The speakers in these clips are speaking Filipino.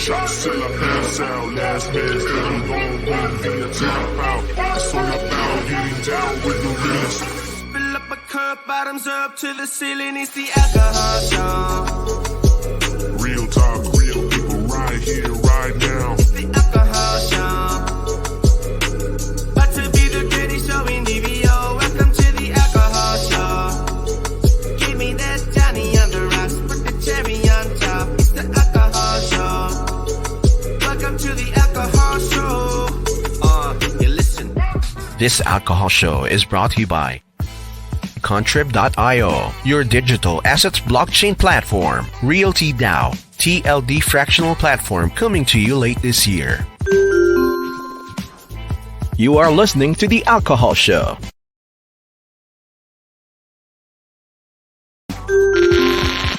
Shots till I pass out. Last man standing gon' win via tap out. It's all about getting down with the realest. Fill up a cup, bottoms up to the ceiling. It's the alcohol show. Real talk, real people right here, right now. It's the alcohol show. About to be the greatest show in DVO. Welcome to the alcohol show. Give me that Johnny on the rocks, put the cherry on top. It's the alcohol show. Welcome to the alcohol show. You listen. This alcohol show is brought to you by Contrib.io, your digital assets blockchain platform. Realty DAO, TLD fractional platform coming to you late this year. You are listening to The Alcohol Show.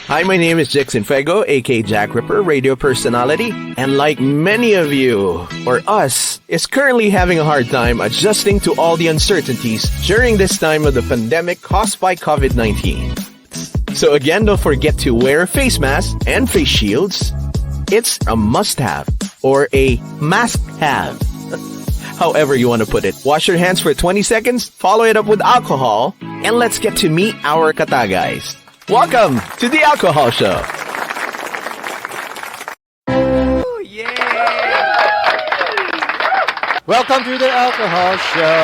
Hi, my name is Jackson Fego, aka Jack Ripper, radio personality, and like many of you, or us, is currently having a hard time adjusting to all the uncertainties during this time of the pandemic caused by COVID-19. So again, don't forget to wear a face mask and face shields. It's a must-have, or a must-have. However you want to put it. Wash your hands for 20 seconds, follow it up with alcohol, and let's get to meet our katagais. Welcome to The Alcohol Show. Oh, yeah. Welcome to The Alcohol Show.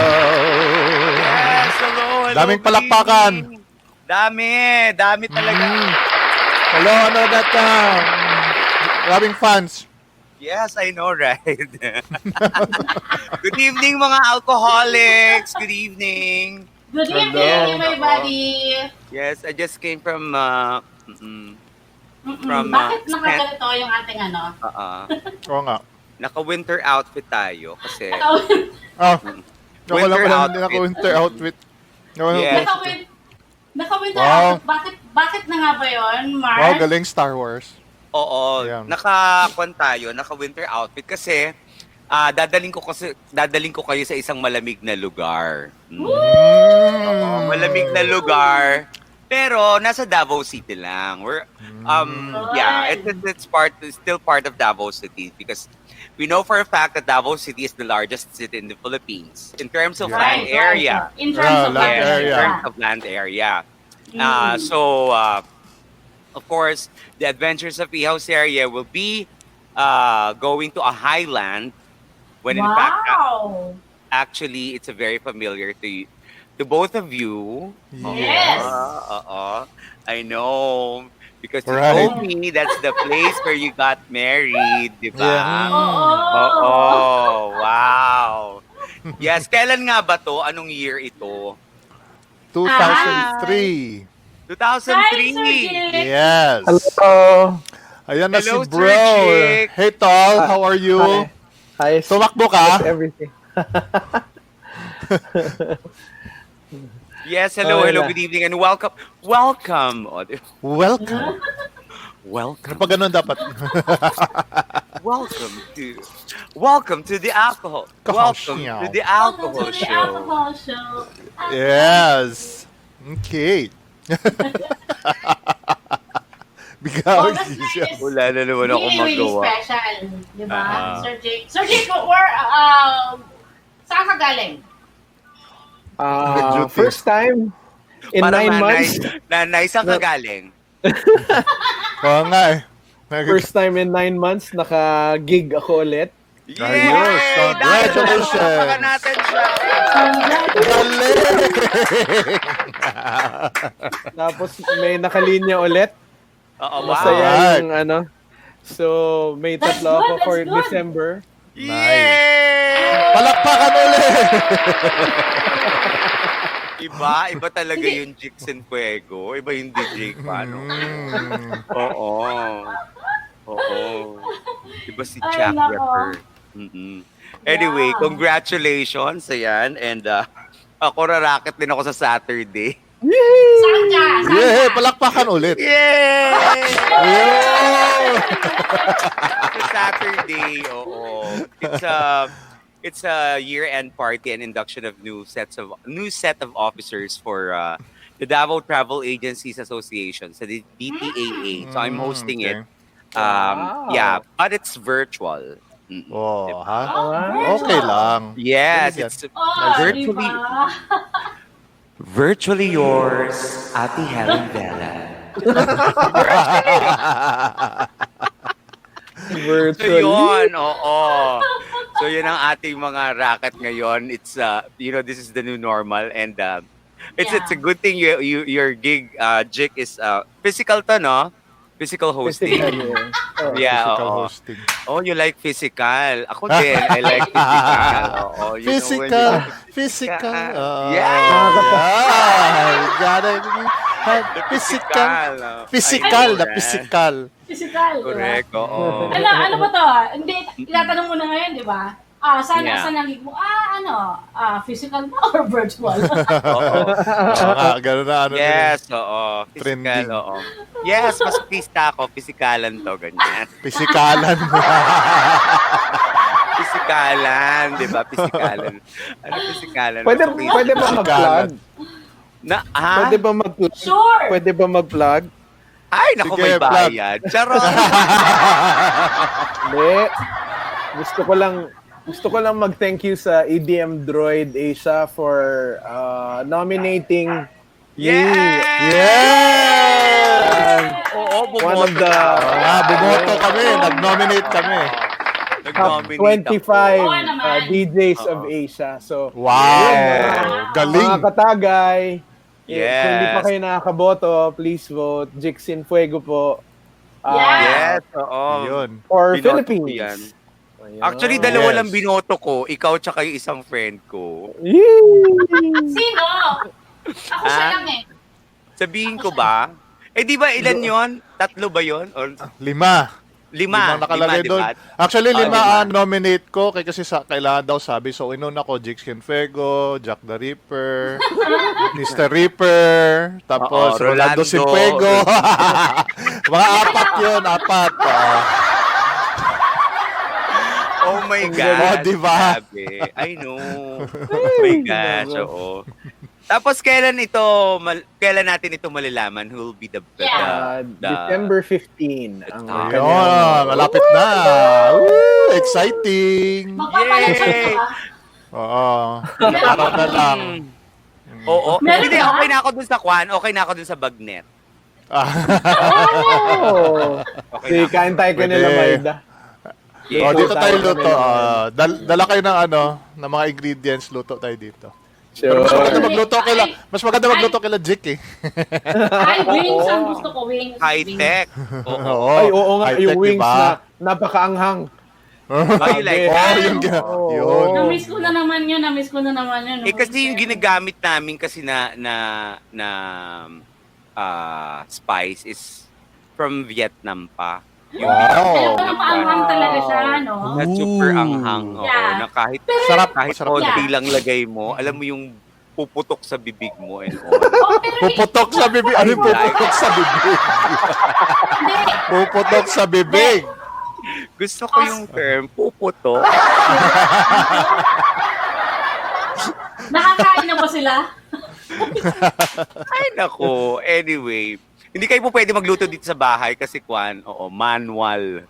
Yes, hello. Daming good palakpakan. evening. Dami talaga. Hello, that daming fans. Yes, I know, right? Good evening, mga alcoholics. Good evening. Good evening, Hello. everybody. Yes, I just came from Bakit nakaganito yung ating ano? Oo nga. naka-winter outfit tayo kasi Oh, Winter hindi outfit. naka-winter outfit. Yes. Naka-winter Wow. outfit. Bakit na nga ba yun, Mark? Wow, galing Star Wars. oo, Ayan. naka-kwan tayo, naka-winter outfit kasi dadaling ko kayo sa isang malamig na lugar. Oo, malamig na lugar. Pero nasa Davao City lang. We're yeah, it's still part of Davao City because we know for a fact that Davao City is the largest city in the Philippines in terms of land area. In terms of land land area. In terms of land area. So of course, the Adventures of Ihaus area will be going to a highland when in fact actually it's a very familiar to both of you. Yes. I know. Because you Right. told me that's the place where you got married, di ba? Yeah. Oo. Wow. Yes, kailan nga ba to? Anong year ito? 2003. 2003. Yes. Hello. Ayan na Hello, si bro. Sir Chick. Hey, Tol. How are you? Hi. Tumakbo How's ka? everything? Yes, hello, Oh, hello, wala. good evening, and welcome. Welcome. Welcome. Welcome. Kapag ganun dapat. Welcome to the alcohol. Alcohol Welcome show. to the Welcome alcohol to the show. alcohol show. Yes. Okay. Bigaw. August 9 is Wala na naman ako really, really magawa. special. Di ba? Ah. Sir Jake, saan ka galing? Duty. First time in Parang 9 months. Nanay, saan ka galing? Oo nga eh. First time in 9 months, naka-gig ako ulit. Ayos, congratulations. Dahil natin siya. Tapos may nakalinya ulit. Oo, Masaya wow. yung ano. So, may That's tatlo ako good, for that's good. December. Yay! Palakpakan ulit! Iba talaga yung Jigs and Fuego. Iba yung DJ paano. Oo. Iba si Ay, Jack nako. Ripper. Anyway, Yeah. congratulations. Ayan. And ako rarakit din ako sa Saturday. Saan ka? Yeah, palakpakan ulit. Yay! Yeah. Sa Saturday, oo. It's a year-end party and induction of new set of officers for the Davao Travel Agencies Association, so the DTAA. So I'm hosting it. Yeah, but it's virtual. Mm-mm. Oh, ha? Oh, Okay lang. Yes, Ganun it's Oh, virtually, diba? virtually yours, Ate Helen Bella. So Virtually. yun, oo. So yun ang ating mga racket ngayon. It's this is the new normal, and it's a good thing your gig Jik is physical to, no? Physical hosting. Physical, oh. Yeah, Physical oo. hosting. Oh, you like physical. Ako din, I like physical. Oo, you know when Physical. you- Physical. Yeah. Gotta have physical. Physical na physical. Physical, diba? Correct, oo. Ano ba to? Hindi, tinatanong mo na ngayon, di ba? Saan Yeah. saan ang gig mo? Physical ba or virtual? Oo. Oo nga, gano'n na ano. Yes, oo. Physical, Trending. oo. Yes, mas pista ako. Pisikalan to, ganyan. Pisikalan. Pisikalan, di ba? Pisikalan. Ano pisikalan? Pwede, Okay. pwede ba mag-plug? Pwede ba mag-plug? Sure! Pwede ba mag-plug? Ay, naku, Sige, may plug. bayad. Charot! Hindi. Gusto ko lang mag-thank you sa EDM Droid Asia for nominating Yes! Yeah! Oo, one of bumoto the na. Bumoto kami. Nag-nominate kami. top Nag-nominate 25 Oo naman. DJs of Asia. So, Wow! mga Galing! katagay, Yes. kung hindi pa kayo nakakaboto, please vote. Jixin Fuego po. Yeah. Yes, oo. Yun. For Binoto ko Philippines. yan. Ayan. Actually, dalawa Yes. lang binoto ko. Ikaw tsaka yung isang friend ko. Yee! Sino? Ako siya lang eh. Sabihin ko ba? Eh, di ba ilan yon? Tatlo ba yon? Or Lima. lima? Limang nakalagay Lima, doon. diba? Actually, Ah, lima lima. ang nominate ko kasi kailangan daw sabi. So, inuna ko Jixkin Fuego, Jack the Ripper, Mr. Ripper, tapos Oo, Rolando Rolando. Simfuego. Mga apat yun, apat. Oh my Oh, God. diba? Grabe. I know. Oh my gosh, oo. Tapos kailan natin ito malalaman who will be the December 15. Ang Ayun, Ayun, kanyang- malapit na. Woo, exciting. Magpapalit siya Yay! ba? Oo. Araw na lang. Oo. Meron Hindi, ba? okay na ako dun sa Kwan. Okay na ako dun sa Bagnet. Oh! Okay Si na ako. kain tayo Pwede. kanila Maida. Yeah. Oh, dito tayo Tayo luto. kami. Dala kayo ng ng mga ingredients, luto tayo dito. Sure. Mas maganda magluto kila Jik eh. Ay, wings ang gusto ko. Wings. High-tech. Oo. Ay, oo nga, High-tech, yung wings diba? na napakaanghang. Oh, you like Oh, that? yun. Oo. Yun. Na-miss ko na naman yun. Eh kasi yung ginagamit namin kasi na spice is from Vietnam pa. Yung Wow. Talagang maanghang talaga siya, no? na super anghang. Oo, Yeah. na kahit Sarap. kahit Sarap. konti lang lagay mo, alam mo yung puputok sa bibig mo and all. Oh, pero Puputok sa bibig. Ano yung puputok sa bibig? hindi. Puputok sa bibig. Gusto ko yung term, puputok. Nakakain na ba sila? Ay, nako. Anyway, hindi kayo po pwede magluto dito sa bahay kasi manual.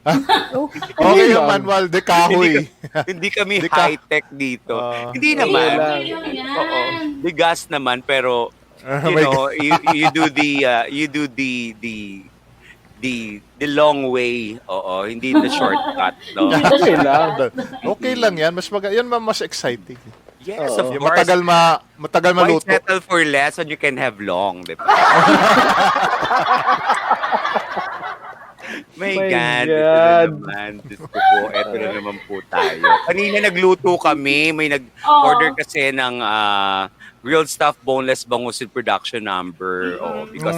Okay yung manual de kahoy. Hindi kami Hindi ka- high-tech dito. Hindi Hindi naman. lang. Hindi yun yan. Oo. Di gas naman pero you my know, you do the long way. Oo, hindi the shortcut. No? Okay lang. Okay lang yan. Yan mas exciting. Yes, Oo. of Yung course. matagal Why maluto. settle for less when you can have long, di ba? My My God, God. ito na naman. Diyos ko po, ito na naman po tayo. Kanina nagluto kami, may nag-order kasi ng grilled stuffed boneless bangus with production number. Oo, because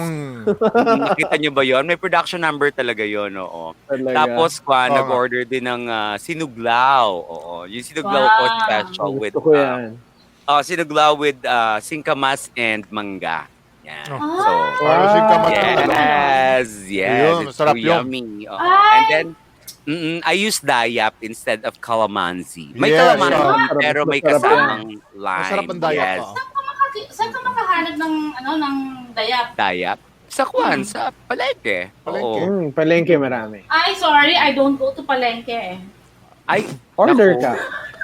nakita nyo ba yon? May production number talaga yon, oo. Talaga. Tapos, Oo. nag-order din ng sinuglaw. Oo, yung sinuglaw ko Wow. special with Gusto ko yan. sinuglaw with singkamas and mangga. Yan. So, Parang singkamas yes, talaga. yes. Ayun, It's masarap so yun. yummy. Oo. Ay! And then, I use dayap instead of calamansi. May Yes, calamansi, masarap, pero may masarap kasamang lime. Masarap ang daya Yes. pa. Saan ka makahanap ng dayap? Dayap. Sa Kwan, sa palengke. Palengke. Oo. Palengke marami. Ay, sorry, I don't go to palengke eh. Ay, Order nako. ka.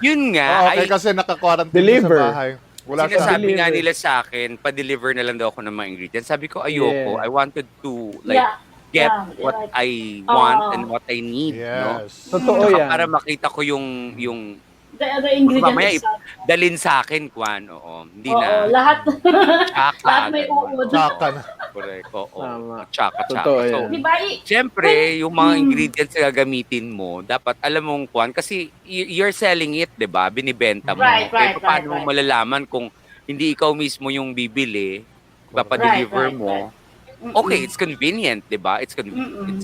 Yun nga, Oh, okay, ay, kasi naka-quarantine Deliver. sa bahay. Wala sa sinasabi nga Deliver. nila sa akin, pa-deliver na lang daw ako ng mga ingredients. Sabi ko, ayoko. Yeah. I wanted to, like, Yeah. get Yeah, what right. I want Oo. and what I need, no? Yes. Totoo Saka yan. para makita ko yung The ingredient mamaya itself. dalin sa akin, Kwan, oo. Hindi Oo, na. lahat. Tsaka. lahat may ganun. uod. Tsaka na. Correct, oo. Tama. Tsaka. Totoo So, yan. Di ba? siyempre, yung mga ingredients na gagamitin mo, dapat alam mong, Kwan, kasi you're selling it, di ba? Binibenta mo. Right, Eh, right, paano right, mo malalaman kung hindi ikaw mismo yung bibili, papadeliver Right, mo? Mm-mm. Okay, it's convenient, di ba? It's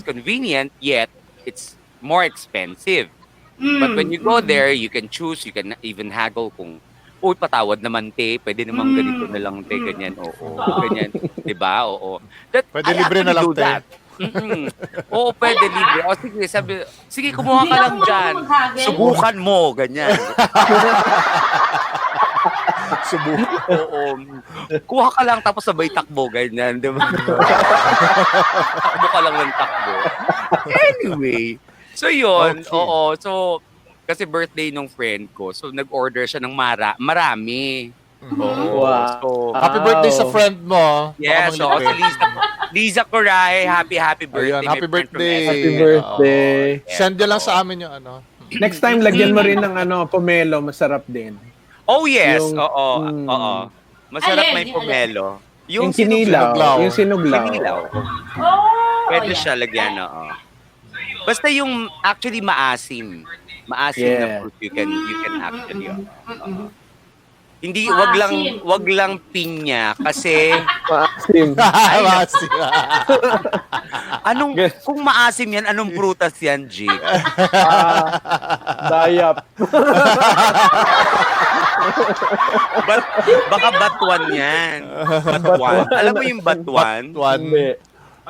convenient, yet it's more expensive. But when you go there, you can choose, you can even haggle kung, uy, patawad naman, te, pwede naman ganito na lang, te, ganyan, oo, ganyan, di ba? Oo. Pwede I libre na lang, actually do te. that. Oo, pwede libre. O sige, sabi, sige, kumuha Hindi ka lang ako dyan. maghagel. Subukan mo, ganyan. Subukan. Oo. Kuha ka lang tapos sabay takbo, ganyan, di ba? Takbo ka lang ng takbo. Anyway, so yun, Okay. oo. So, kasi birthday nung friend ko, so nag-order siya ng marami. Oo. Wow. So, Happy birthday sa friend mo. yes, so Baka si manglipid. Liza Coray, happy birthday. Ayun, happy my friend from birthday. SM. Happy birthday. Send nyo lang sa amin yung ano. Next time, lagyan mo rin ng pomelo. Masarap din. Oh yes, Yung- oo, oo. Masarap Alin, may yung pomelo. Yung sinilaw. sinuglaw. Yung sinuglaw. Sinilaw. Oh, Pwede yeah. siya lagyan, oo. Basta yung actually maasim. Maasim na Yeah. fruit you can actually. Oo. Hindi Maasim. wag lang pinya kasi Maasim. Maasim. anong kung maasim yan, anong prutas yan, G? Dayap. Baka batuan yan. Batuan. Alam mo yung batuan? One. Hindi.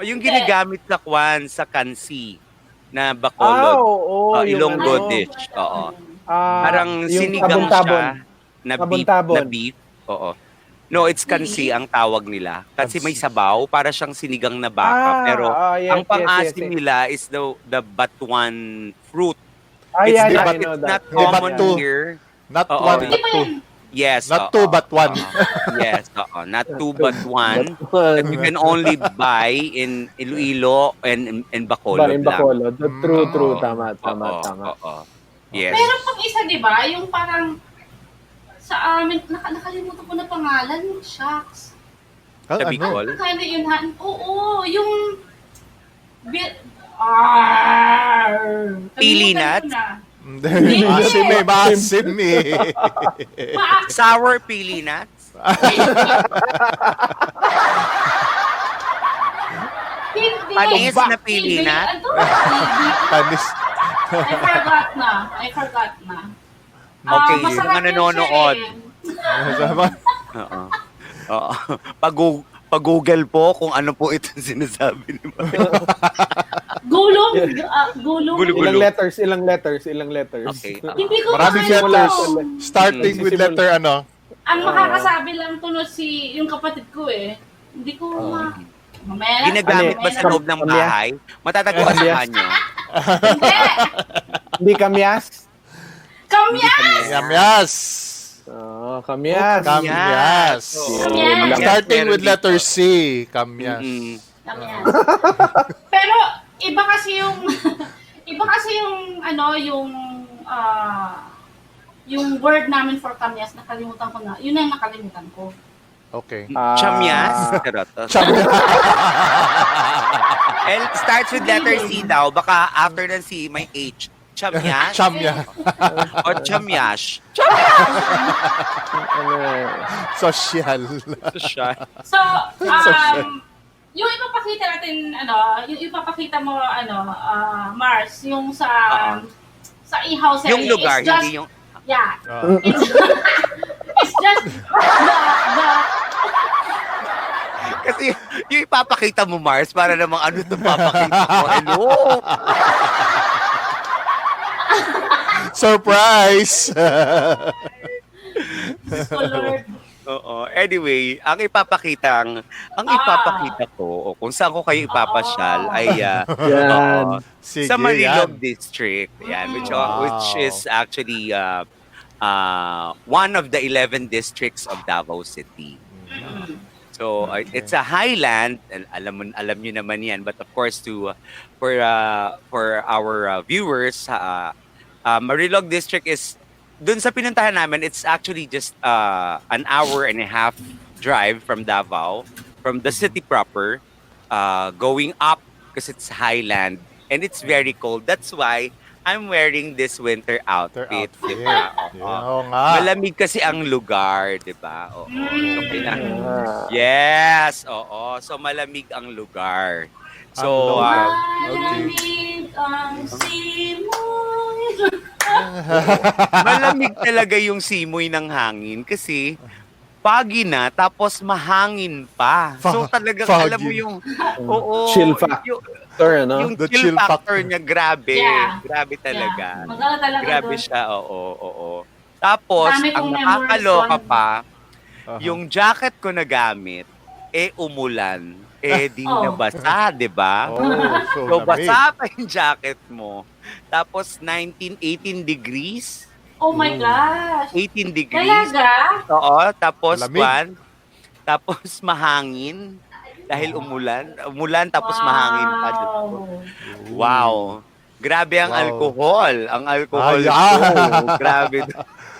Yung ginagamit sa kwan, sa kansi na Ah, bacolod. oo. yung Ilonggo ano, dish. Oo. yung Parang sinigang tabon-tabon. siya na Tabon-tabon. beef. Oo. No, it's kansi ang tawag nila. Kasi may sabaw, para siyang sinigang na baka. Pero yes, ang pang-asim yes. nila is the batuan fruit. Ah, It's yeah, not, I know it's that. not Di common batu. here. Not Oo. one, Hindi but ba two. yan? Yes. Not oo. two, but one. Yes, oo. Not two, but one. That you can only buy in Iloilo and Bacolod In lang. Bacolod. True. Oo. Tama. Oo. Yes. Pero pang isa, di ba, yung parang sa amin, nakalimutan ko na pangalan, shucks. Sa Ano? Bicol. Kind yun, oo, yung... Pili Kalimutan nuts? ko na. Hindi. Maasim eh. Sour pili nuts. Hindi. Panis na pili nut? Ano? Hindi. Panis. I forgot na. Okay, Masarap yung mga yun nanonood. siya eh. Oo. Oo. Pag-google po kung ano po itong sinasabi ni Mike. Gulong. Gulong. Gulo-gulo. Ilang letters. Okay. Hindi ko Maraming makalimutan. letters. Starting with letter ano. Ang makakasabi lang to no yung kapatid ko eh. Hindi ko mamaya na. Ginagamit ba sa loob ng bahay? Matatagpuan sa kanyo. Hindi. Hindi kamyas? Kamyas! Yamyas. Kamyas. Kamyas. Kamyas. Starting Meron with letter dito. C. Kamyas. Kamyas. Pero iba kasi yung yung word namin for kamyas, nakalimutan ko na. Yun ang nakalimutan ko. Okay. Chamyas? L starts with letter C daw. Baka after ng C, may H. Chamyas? Chamya. O chamyash? Social. So, yung ipapakita natin, yung ipapakita mo, Mars, yung sa ihaw serye. Yung lugar, it's just, hindi yung... yeah. It's just the Kasi yung ipapakita mo, Mars, para namang ano ito papakita ko. Hello? Surprise! Lord. Oo. Anyway, ang ipapakita ko o kung saan ko kayo ipapasyal ay Yan. Sige, sa Marilog yan. District. Yan, which is actually one of the 11 districts of Davao City. So it's a highland, and alam niyo naman 'yan, but of course for our viewers, Marilog District is dun sa pinuntahan namin, it's actually just an hour and a half drive from Davao, from the city proper, going up because it's highland and it's very cold. That's why I'm wearing this winter outfit. outfit. Diba? Oo nga. Malamig kasi ang lugar, 'di ba? Oo. So, yes, oo. So malamig ang lugar. So lugar. Malamig ang simoy. malamig talaga yung simoy ng hangin kasi pagi na tapos mahangin pa. So talagang foggy. alam mo yung oo, Chill factor, ano? Yung The chill chill factor factor. niya grabe. Yeah. Grabe talaga. Maganda talaga Grabe doon. siya, oo. Tapos, Dami ang kong nakakaloka memories pa, Aha. yung jacket ko na gamit, umulan. Di Oh. nabasa, di ba? Oh, so So, lamig. basa pa yung jacket mo. Tapos, 18 degrees. Oh my gosh. 18 degrees. Talaga? Oo, tapos, Lamig. tapos mahangin. Dahil umulan tapos mahangin pa. Wow. Grabe ang Wow. alcohol. Ang alcohol Ay, ko. Grabe.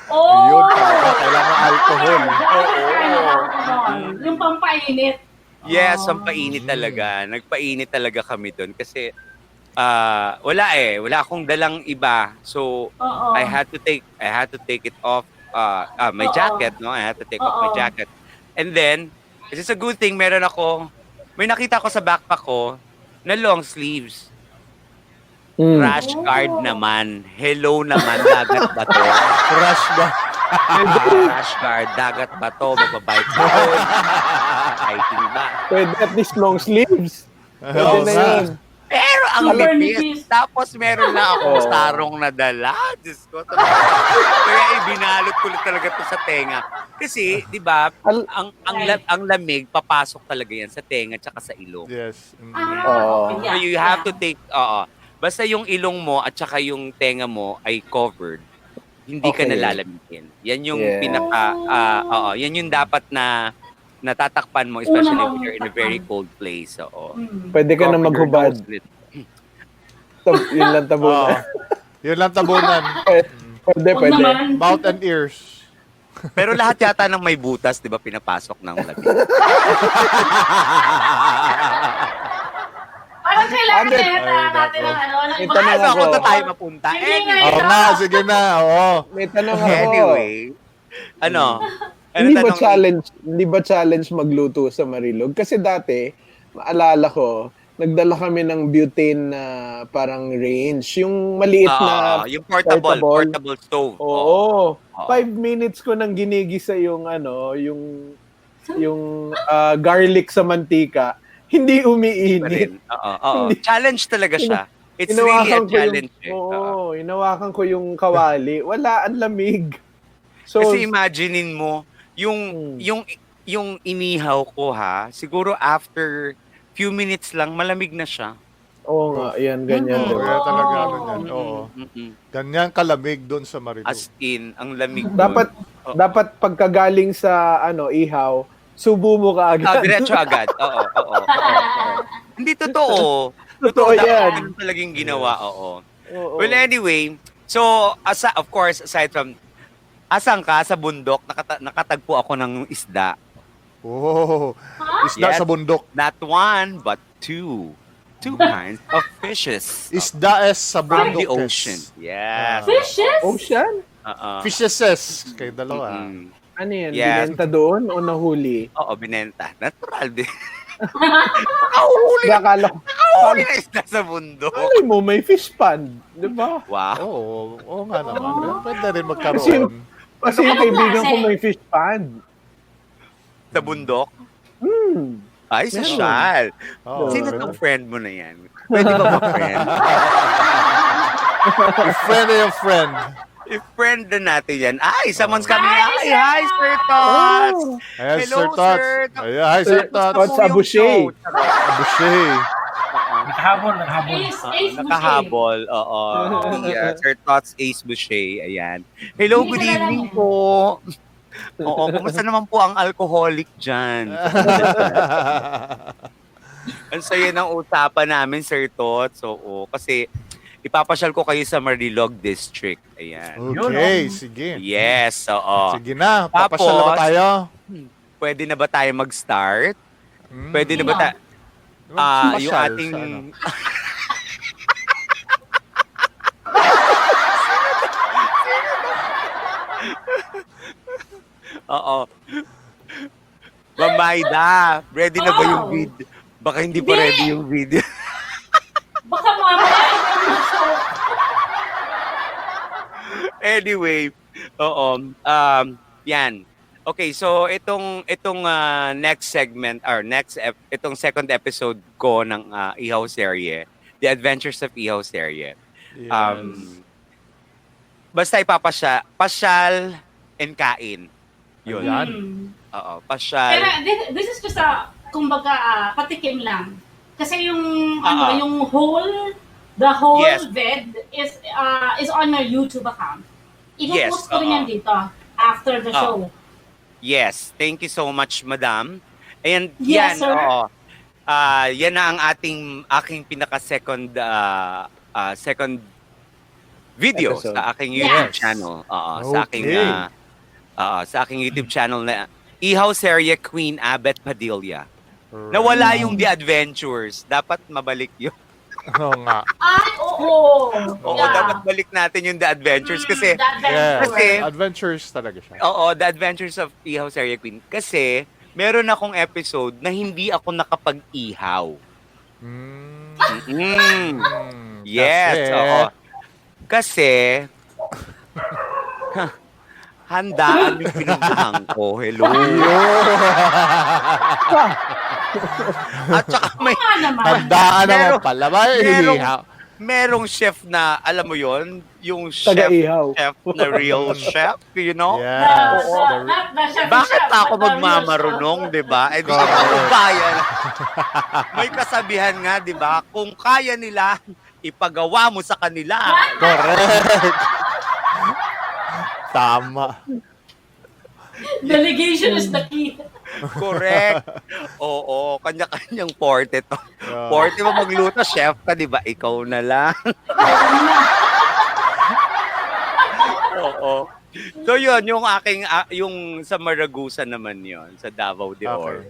Oh! Yun talaga, kailangan alcohol. Yung pampainit. Yes, ang painit talaga. Nagpainit talaga kami doon kasi wala akong dalang iba. So Oo. I had to take it off my Oo. jacket, no? I had to take off my Oo. jacket. And then, it's a good thing may nakita ko sa backpack ko na long sleeves. Rash guard naman. Hello naman, dagat ba to? Crush ba? Rash guard, dagat ba to? Magbabike ba to? Hiking ba? Pwede at least long sleeves. Pwede Oo na nga. yun. Pero ang Super nipis. nipis. Tapos meron na akong Oo. sarong na dala. Diyos ko. Kaya ibinalot ko talaga to sa tenga. Kasi, di ba, ang lamig, papasok talaga yan sa tenga tsaka sa ilong. Yes. Oo. So you have to take, basta yung ilong mo at saka yung tenga mo ay covered, hindi ka Okay. nalalamitin. Yan yung Yeah. yan yung dapat na natatakpan mo, especially Una if you're in a very cold place. Oo. Pwede ka na Cover your maghubad. nose slit. Yun lang tabo Oo. na. Yun lang tabunan. Pwede, Huwag pwede. naman. Mouth and ears. Pero lahat yata ng may butas, 'di ba, pinapasok ng lamig. Parang kailangan Agad. kaya natin ng ano. May ng tanong Ano ako. kung tayo mapunta? Hindi nga Anyway, Oo nga, sige na. Oo. May tanong ako. anyway. Ano Hindi ba challenge magluto sa Marilog? Kasi dati, maalala ko, nagdala kami ng butane na parang range. Yung maliit na yung portable stove. Oo. Oo. 5 minutes ko nang ginigisa yung garlic sa mantika. Hindi Pa umiinit. rin. Oo. Challenge talaga siya. It's really a Hinawakan ko challenge. hinawakan ko yung kawali. Wala, ang lamig. So, Kasi imaginein mo, yung inihaw ko siguro after few minutes lang, malamig na siya. oo nga, yan, ganyan. Oo, diba? kaya talaga ano yan. Oo. Mm-mm. Ganyan kalamig doon sa Marilog. As in, ang lamig doon. Dapat pagkagaling sa ihaw, subo mo ka agad. Diretso agad. Oo. Hindi totoo. Totoo dapat yan. ganun talagang ginawa, oo. Oo. Well, anyway, so, of course, aside from, asan ka sa bundok, nakatagpo ako ng isda. Oh, isda Yes. sa bundok. Not one, but two. Two kinds of fishes. Isda sa From bundok. the ocean. Yes. Fishes? Ocean? Fishes. Kayo dalawa. Mm. Ano yan? Yes. Binenta doon o nahuli? Oo, binenta. Natural din. Nakahuli Akala na isda sa bundok. mo, may fish pond. Di ba? Wow. Oo nga naman. Pwede rin magkaroon. Kasi yung kaibigan ko may fish pond. Sa bundok? Hmm. Ay, social. Oo. Sino tong friend mo na yan? Pwede ba mag-friend? Your friend. I-friend na natin yan. Ay, someone's coming. Hi, Ay, hi, Sir Tots! Ayan, Hello, Sir Tots. sir. Ayan, hi, Sir Tots. Tots Abuche. Abuche. Nakahabol. Nakahabol, oo. Yeah, Sir Tots Ace Boucher, ayan. Hello, good evening po. Oo, kumusta naman po ang alcoholic dyan? Ang saya ng usapan namin, Sir Tots. Oo, kasi ipapasyal ko kayo sa Marilog District. Ayan. Okay, sige. Yes, oo. Sige na, papasyal na ba Tapos, tayo? Pwede na ba tayo mag-start? Pwede na ba tayo? yung Pasyal ating... sa ano? Oo. Mamayda, ready na ba yung video? Baka hindi pa Hindi. ready yung video. Baka mamaya ikaw na show. Anyway, oo. Yan. Okay, so itong next segment or itong second episode ko ng Ihaw serye, The Adventures of Ihaw serye. Yes. Basta pasyal and kain. Yun. Ayan. Oo, Pero pasyal. this is just kumbaga, patikim lang. Kasi yung, Ah. yung the whole Yes. vid is on my YouTube account. Yes, Ipopost ko rin yan dito after the show. Yes, thank you so much, madam. And Yes, yan, sir. oo. Yan na ang aking pinaka-second second video Episode. sa aking YouTube Yes. channel. Sa aking Okay. sa aking YouTube channel na Ihaw Serye Queen Abet Padilla. Nawala yung The Adventures. Dapat mabalik yun. Oo nga. Ay, oo. Oo, Yeah. dapat balik natin yung The Adventures kasi The Adventure. Yeah. Kasi- Adventures talaga siya. oo, The Adventures of Ihaw Serye Queen. Kasi meron akong episode na hindi ako nakapag-ihaw. Mm. Mm. Yes, Kasi- oo. Kasi handaan yung pinuntahan ko. Hello. At saka may Nga naman. Tandaan naman Merong- pala. Ba? merong chef na, alam mo yon, yung chef Taga-ihaw. na real chef, you know? Yes. Not the chef, Bakit chef, ako but the real magmamarunong, di ba? Eh, di ba, kung kaya na. May kasabihan nga, di ba? Kung kaya nila, ipagawa mo sa kanila. Correct. Tama. Delegation is the key. Correct. Oo, kanya-kanyang forte to. Yeah. Forte mo magluto, chef ka, di ba? Ikaw na lang. Oo. So yun, yung aking, yung sa Maragusa naman yon sa Davao de Oro. Okay.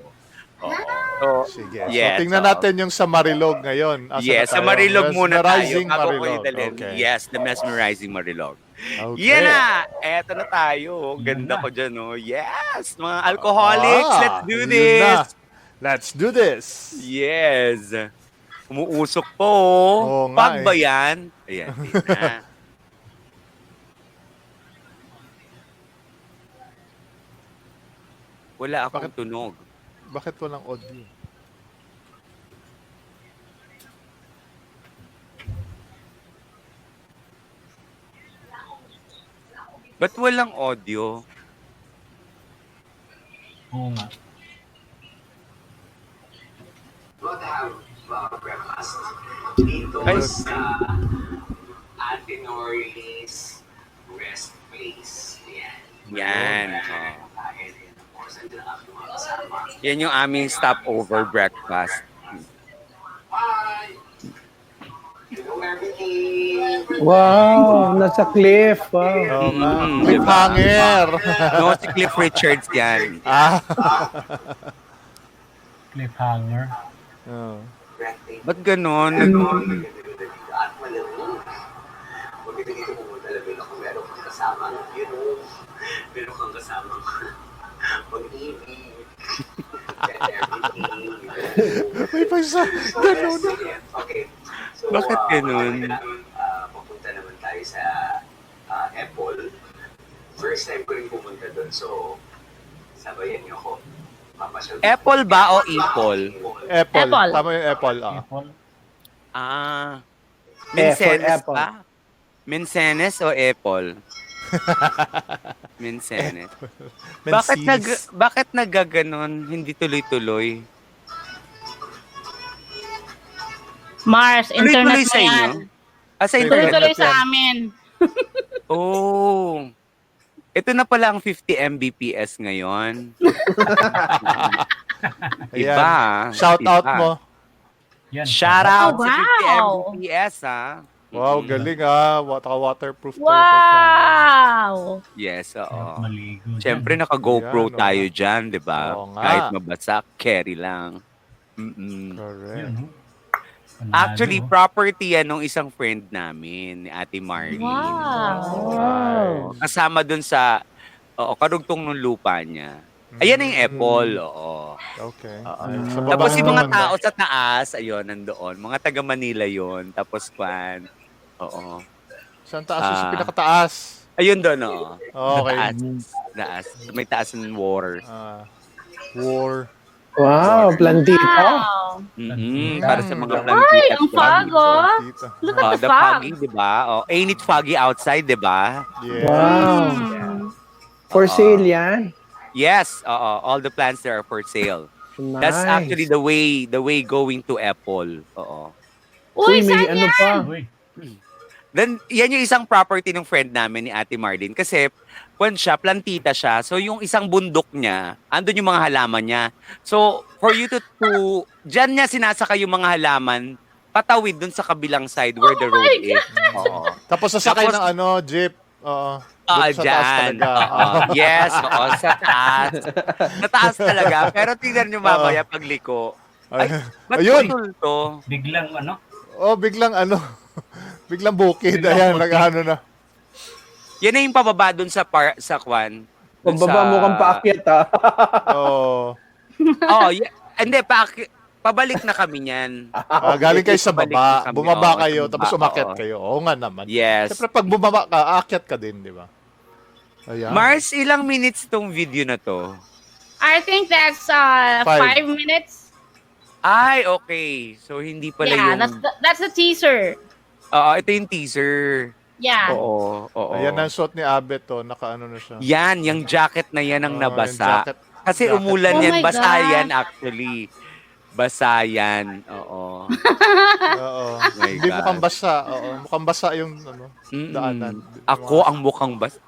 Oo. So, Sige. yes, So, tingnan oo. natin yung sa Marilog ngayon. Asa Yes, na sa tayo? Marilog muna tayo. Mesmerizing Bago ko Marilog. idalhin. Okay. Yes, the mesmerizing Marilog. Okay. Yan na! Eto na tayo. Ganda ko dyan, oh. Yes! Mga alcoholics, let's do yun this! na. Let's do this! Yes! Umuusok po. Oo nga, Pag ba yan? Ayan. tina. Wala akong Bakit? tunog. Bakit walang audio? Ba't walang audio? Oo nga. Ay, Ate Nori's Rest Place. Yan. yan. Oh. Kahit yun, of course, andyan ang mga kasama. Yan yung aming stopover breakfast. Hi! Hello, everything! Wow, nasa cliff. Wow. Oo nga. Mm, Cliffhanger! No, si Cliff Richards yan. Ah. Cliffhanger. Oh. Breathtaking. Ba't ganon? At malamig. Huwag ito dito pumunta na kung meron kang kasama. You know, meron kang kasama. Pag-ibig. And everything. May pagsa. Ganun. Okay. So, Bakit ganun? Papunta naman tayo sa Apple. First time ko rin pumunta doon. So, sabayan niyo ako. Papasyal. Apple ba o Apple? Apple. Apple. Tama yung Apple. Ah. Apple. Ah. Mencenes Apple. ba? Mencenes o Apple? Mensenet. Menses. Bakit nagaganon, hindi tuloy-tuloy? Mars, internet Tuloy-tuloy na sa inyo? yan. Sa internet. Tuloy-tuloy sa amin. Oh. Ito na pala ang 50 Mbps ngayon. Ayan. Iba. Shout out Iba. mo. Yan. Shout out Oh, sa 50 wow. Mbps, ha? Wow, galing ah. Waterproof tayo. Wow! Yes, oo. Maligo. dyan. Siyempre, naka-GoPro Yan, tayo dyan, di ba? Oo nga. Kahit mabasa, carry lang. Mm-mm. Correct. Yun, no? Panalo. Actually, property yan ng isang friend namin, ni Ate Marlene. Wow! Kasama dun sa, karugtong ng lupa niya. Ayan na yung Apple, oo. Okay. Oo. Ayun, sa baba Tapos yung mga naman ba? tao sa taas, ayun, nandoon. Mga taga Manila yon. Tapos kwan. Oo. Saan taas yung sa Ah. pinakataas? Ayun doon, oo. Okay. Taas. May taas ng water. War. Wow, plantita. Wow! Para sa mga Ay, plantita. ang fago! Tita. Look at the The fog! foggy, di ba? Oh, ain't it foggy outside, di ba? Yeah. Wow. For sale yan. Yes, all the plants there are for sale. Nice. That's actually the way going to Apple. Oo. Uy, Uy, may saan ano yan? pa. Uy, Then, yan yung isang property ng friend namin ni Ate Marlene. Kasi, plantita siya. So, yung isang bundok niya, andun yung mga halaman niya. So, for you to dyan niya sinasaka yung mga halaman, patawid dun sa kabilang side where the road is. Oo. Tapos sasakay Tapos- ng Jeep. Oo. Doon sa taas Dyan. talaga. Yes, sa taas. Sa taas talaga. Pero tingnan nyo mamaya pagliko. Ay, ba't Ayun. putol to? biglang ano? Biglang biglang bukid. Ayan, nag-ano na. Yan na yung pababa dun sa kwan. Dun Pababa mo kang paakyat ha. Oo. Hindi, pabalik na kami niyan. Galing kayo sa Pabalik baba. na kami. Bumaba Oo, kayo, sa tapos baba, umakyat oo. kayo. Oo nga naman. Yes. Siyempre, pag bumaba ka, aakyat ka din, di ba? Ayan. Mars, ilang minutes tong video na to? I think that's 5 minutes. Ay, okay. So, hindi pala Yeah, yung... that's the teaser. ito yung teaser. Yeah. Oo. Ayan ang suot ni Abet, nakaano na siya. Yan, yung jacket na yan ang Oo, nabasa. yung jacket. Kasi Jacket. umulan Oh yan. my Basa God. yan actually. Basa yan. Oo. Oo. My Hindi God. mukhang basa. Oo. Mukhang basa yung Mm-mm. daanan. Ako ang mukhang basa.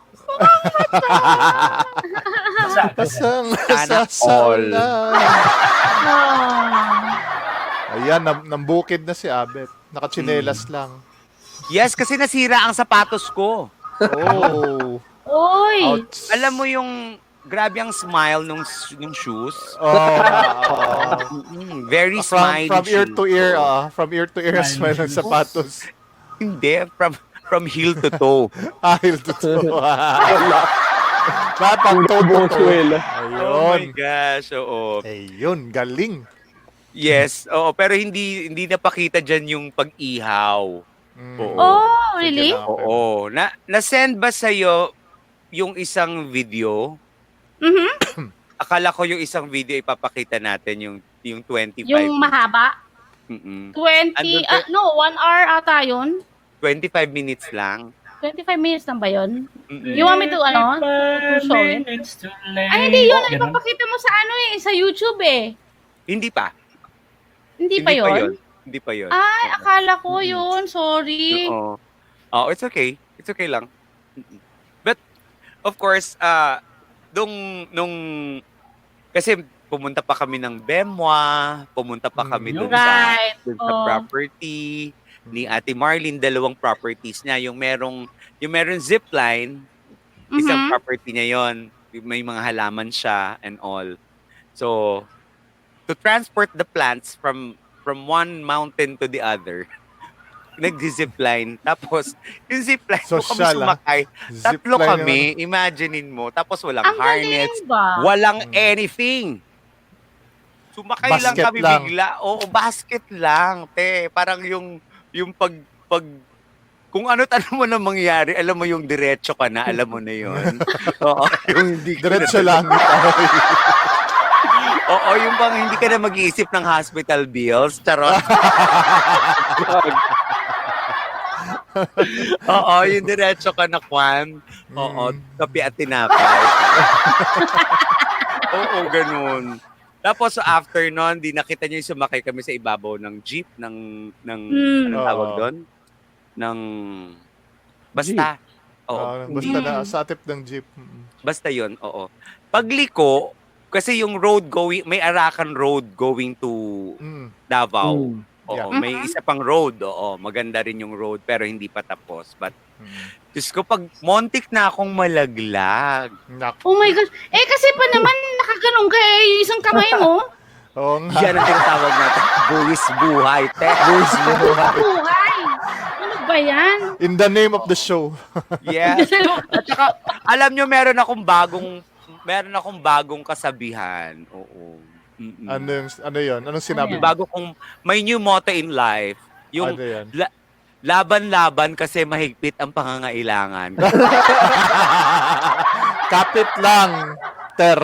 Basang Sana nasa all. ulan. Ah. Ayan, nambukid na si Abet. Nakachinelas lang. Yes, kasi nasira ang sapatos ko. Oh. Uy! Ouch. Alam mo yung grabe ang smile nung shoes. Very smiley. From ear shoes. to ear, from ear to ear, smile ng sapatos. Hindi, from heel to toe. Ahil to to. Pang Buong to. suwela. Oh my Ayun. gosh, oo. Ayun, galing. Yes, oo, pero hindi napakita diyan yung pag-ihaw. Oo. Oh, really? Sige lang. Oo. Na-send ba sa'yo yung isang video? Akala ko yung isang video ipapakita natin yung 25. Yung mahaba? Mm-mm. 20, Andun pa- no, 1 hour ata yun. 25 minutes lang. 25 minutes lang ba yun? Mm-mm. You want me to, to show it? Ay, hindi yun. Ay, ipapakita mo sa sa YouTube eh. Hindi pa. Hindi pa yun? Hindi pa yun. Ay, akala ko yun. Sorry. Oo. Oh, it's okay. It's okay lang. But, of course, nung kasi pumunta pa kami ng Bemwa, pumunta pa kami dun Right. sa property ni Ate Marlene, dalawang properties niya. Yung merong zipline, isang property niya yon. May mga halaman siya and all. So, to transport the plants from one mountain to the other, nag-zipline. Tapos, yung zipline mo kami Social, sumakay. Tatlo Zipline kami, imaginein mo. Tapos walang Ang harness, galing ba? walang anything. Sumakay lang Basket kami lang. bigla. Oo, basket lang. Parang yung pag kung ano tanong mo na mangyari, alam mo yung diretso ka na, alam mo na yun. Oo, yung hindi ka Diretso na, lang. Oo, yung bang hindi ka na mag-iisip ng hospital bills, charot. Oo, yung diretso ka na kwan. Oo, kape at tinapay. Oo, ganun. Tapos after nun, di nakita niyo yung sumakay kami sa ibabaw ng jeep, anong tawag Oo. doon? Ng, basta. Oo, Basta na sa tip ng jeep. basta yun, oo. Pagliko, kasi yung road going, may Arakan Road going to Davao. Oo, Yeah. may isa pang road, oo. Maganda rin yung road, pero hindi pa tapos. But, Diyos ko, pag montik na akong malaglag. Oh my gosh. Eh, kasi pa naman, nakaganong ka eh. Yung isang kamay mo. Oo nga. Yan ang tinatawag natin. Buwis buhay, te. Buwis buhay. Buhay. Ano ba yan? In the name of the show. Yes. At saka, alam nyo, meron akong bagong kasabihan. Oo. Mm-mm. Ano yun? Anong sinabi? Bago kong, may new motto in life. Yung, Ano yan? laban-laban kasi mahigpit ang pangangailangan. Kapit lang, Ter.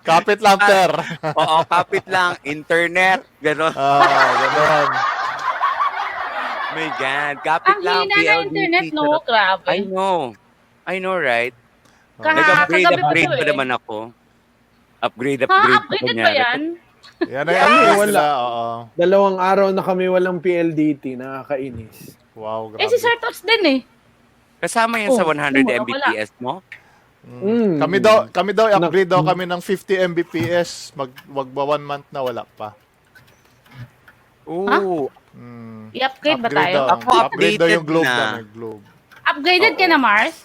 Kapit lang, Ter. Oo, kapit lang. Internet. Ganon. Ganon. My God. Kapit Ang lang. hina na internet, no? Grabe. I know, right? Kagabi Nag-upgrade pa to pa eh. naman ako. Upgrade Ha? pa Upgraded ba kunyari. yan? Yan ay ano Wala. sila. Oo. 2 araw na kami walang PLDT, nakakainis. Wow, grabe. Eh, si Sir Tots din eh. Kasama yan sa Oh, 100 wala. Mbps mo? Kami daw upgrade daw kami ng 50 Mbps. Wag ba 1 month na wala pa. Oo. I-upgrade ba tayo? daw. Ako Upgrade daw yung updated globe na. may globe. Upgraded ka na, Mars?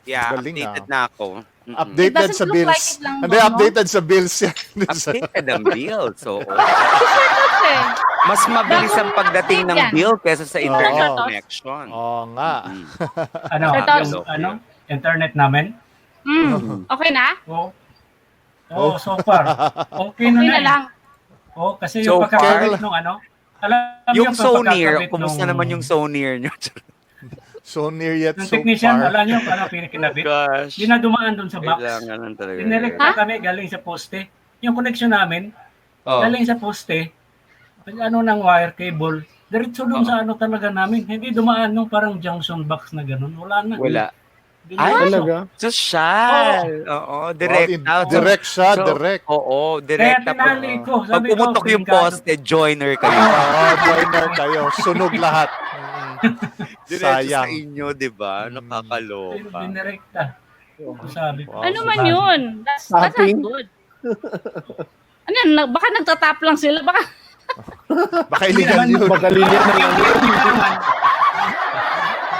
Yeah, Galing, updated na ako. Mm-mm. Updated It sa doesn't look bills. like it lang Hindi, doon, no? updated sa bills yan. Updated ang bill. So, Si Sir Tots eh. mas mabilis ang pagdating ng Yan. bill kesa sa internet Oo. connection. Oo nga. Mm. Ano, Sir Tots. yung internet namin? Okay na? Oo. Oo, so far. Okay na Okay na eh. lang. Oo, kasi So yung pagkakabit far. nung alam Yung niyo, Soneer, pagkakabit kumusta nung- naman yung Soneer nyo? So near yet Yung so technician, far. alam niyo, pinakinabit. Gosh. Hindi na dumaan doon sa box. Kailangan lang talaga. Dinirekta kami galing sa poste. Yung connection namin, Oh. galing sa poste, ng wire cable, diretso doon sa talaga namin. Hindi dumaan nung parang junction box na ganun. Wala na. Wala. Diretso. Talaga? Social. Oo, direct out. Direct siya, So, direct. Oo, Kaya direct out. tinali ko. Pag Sabi ko, pumutok yung delikado. poste, joiner kayo. Joiner kayo. Sunog lahat. Diretso sa Sayang. inyo, di ba? Nakakaloka. Dinirekta. Sabi ko. Wow. Ano man yun? That's not Tapping? good. Ano yan? Baka nagtatap lang sila. Baka Baka illegal yun. Baka linya na lang.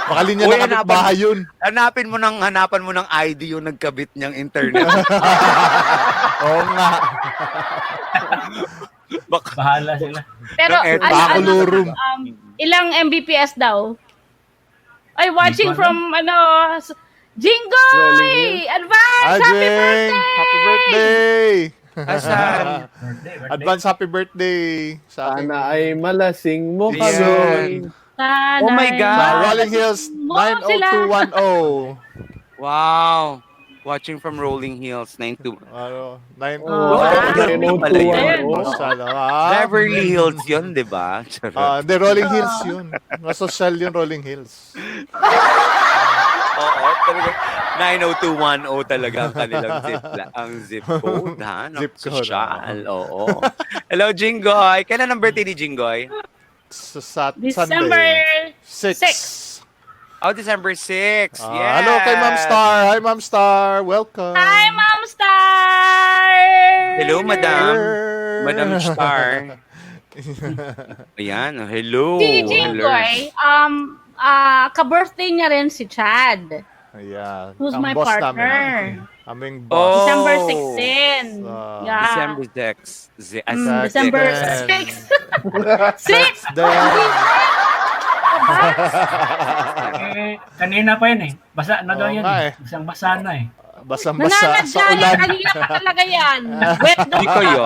Baka linya Uy, na kapitbahay yun. Hanapan mo ng ID yung nagkabit niyang internet. Oo nga. Baka Bahala sila. pero Yung ano, Bakulurum. ilang Mbps daw? Ay, watching from Jingoy! Rolling Advance! Happy Ajeng! birthday! Happy birthday! asan? Birthday. Advance happy birthday sa aking Sana ay malasing mo Yan. kami. Sana Oh my God. sa Rolling Hills Mo sila. 90210. Wow. Watching from Rolling Hills, 92. Ano, 9 Oh, pala yan. Beverly Hills yun, di ba? Charot. The Rolling Hills yun. Masocial yun, Rolling Hills. Oo, talaga. 90210 talaga ang kanilang zip code, ha? Zip code, Social, oo. Hello, Jingoy. Kailan ang birthday ni Jingoy? Sa December Sunday. 6. Oh, December 6. Yes. Hello kay Ma'am Star. Hi, Ma'am Star. Welcome. Hi, Ma'am Star! Hello, Madam. Madam Star. Ayan, hello. Si Jingoy, ka-birthday niya rin si Chad. Ayan. Who's Ang my boss partner? namin. Aming Oh. boss. December 16. Yeah. December 6. December 6. 6! Kanina pa yun eh. Basa na daw Oo yan nga eh. Isang basa na eh. Basang-basa sa Nananadya yan. ulan. Kanina pa talaga yan. Wet na. Hindi kayo.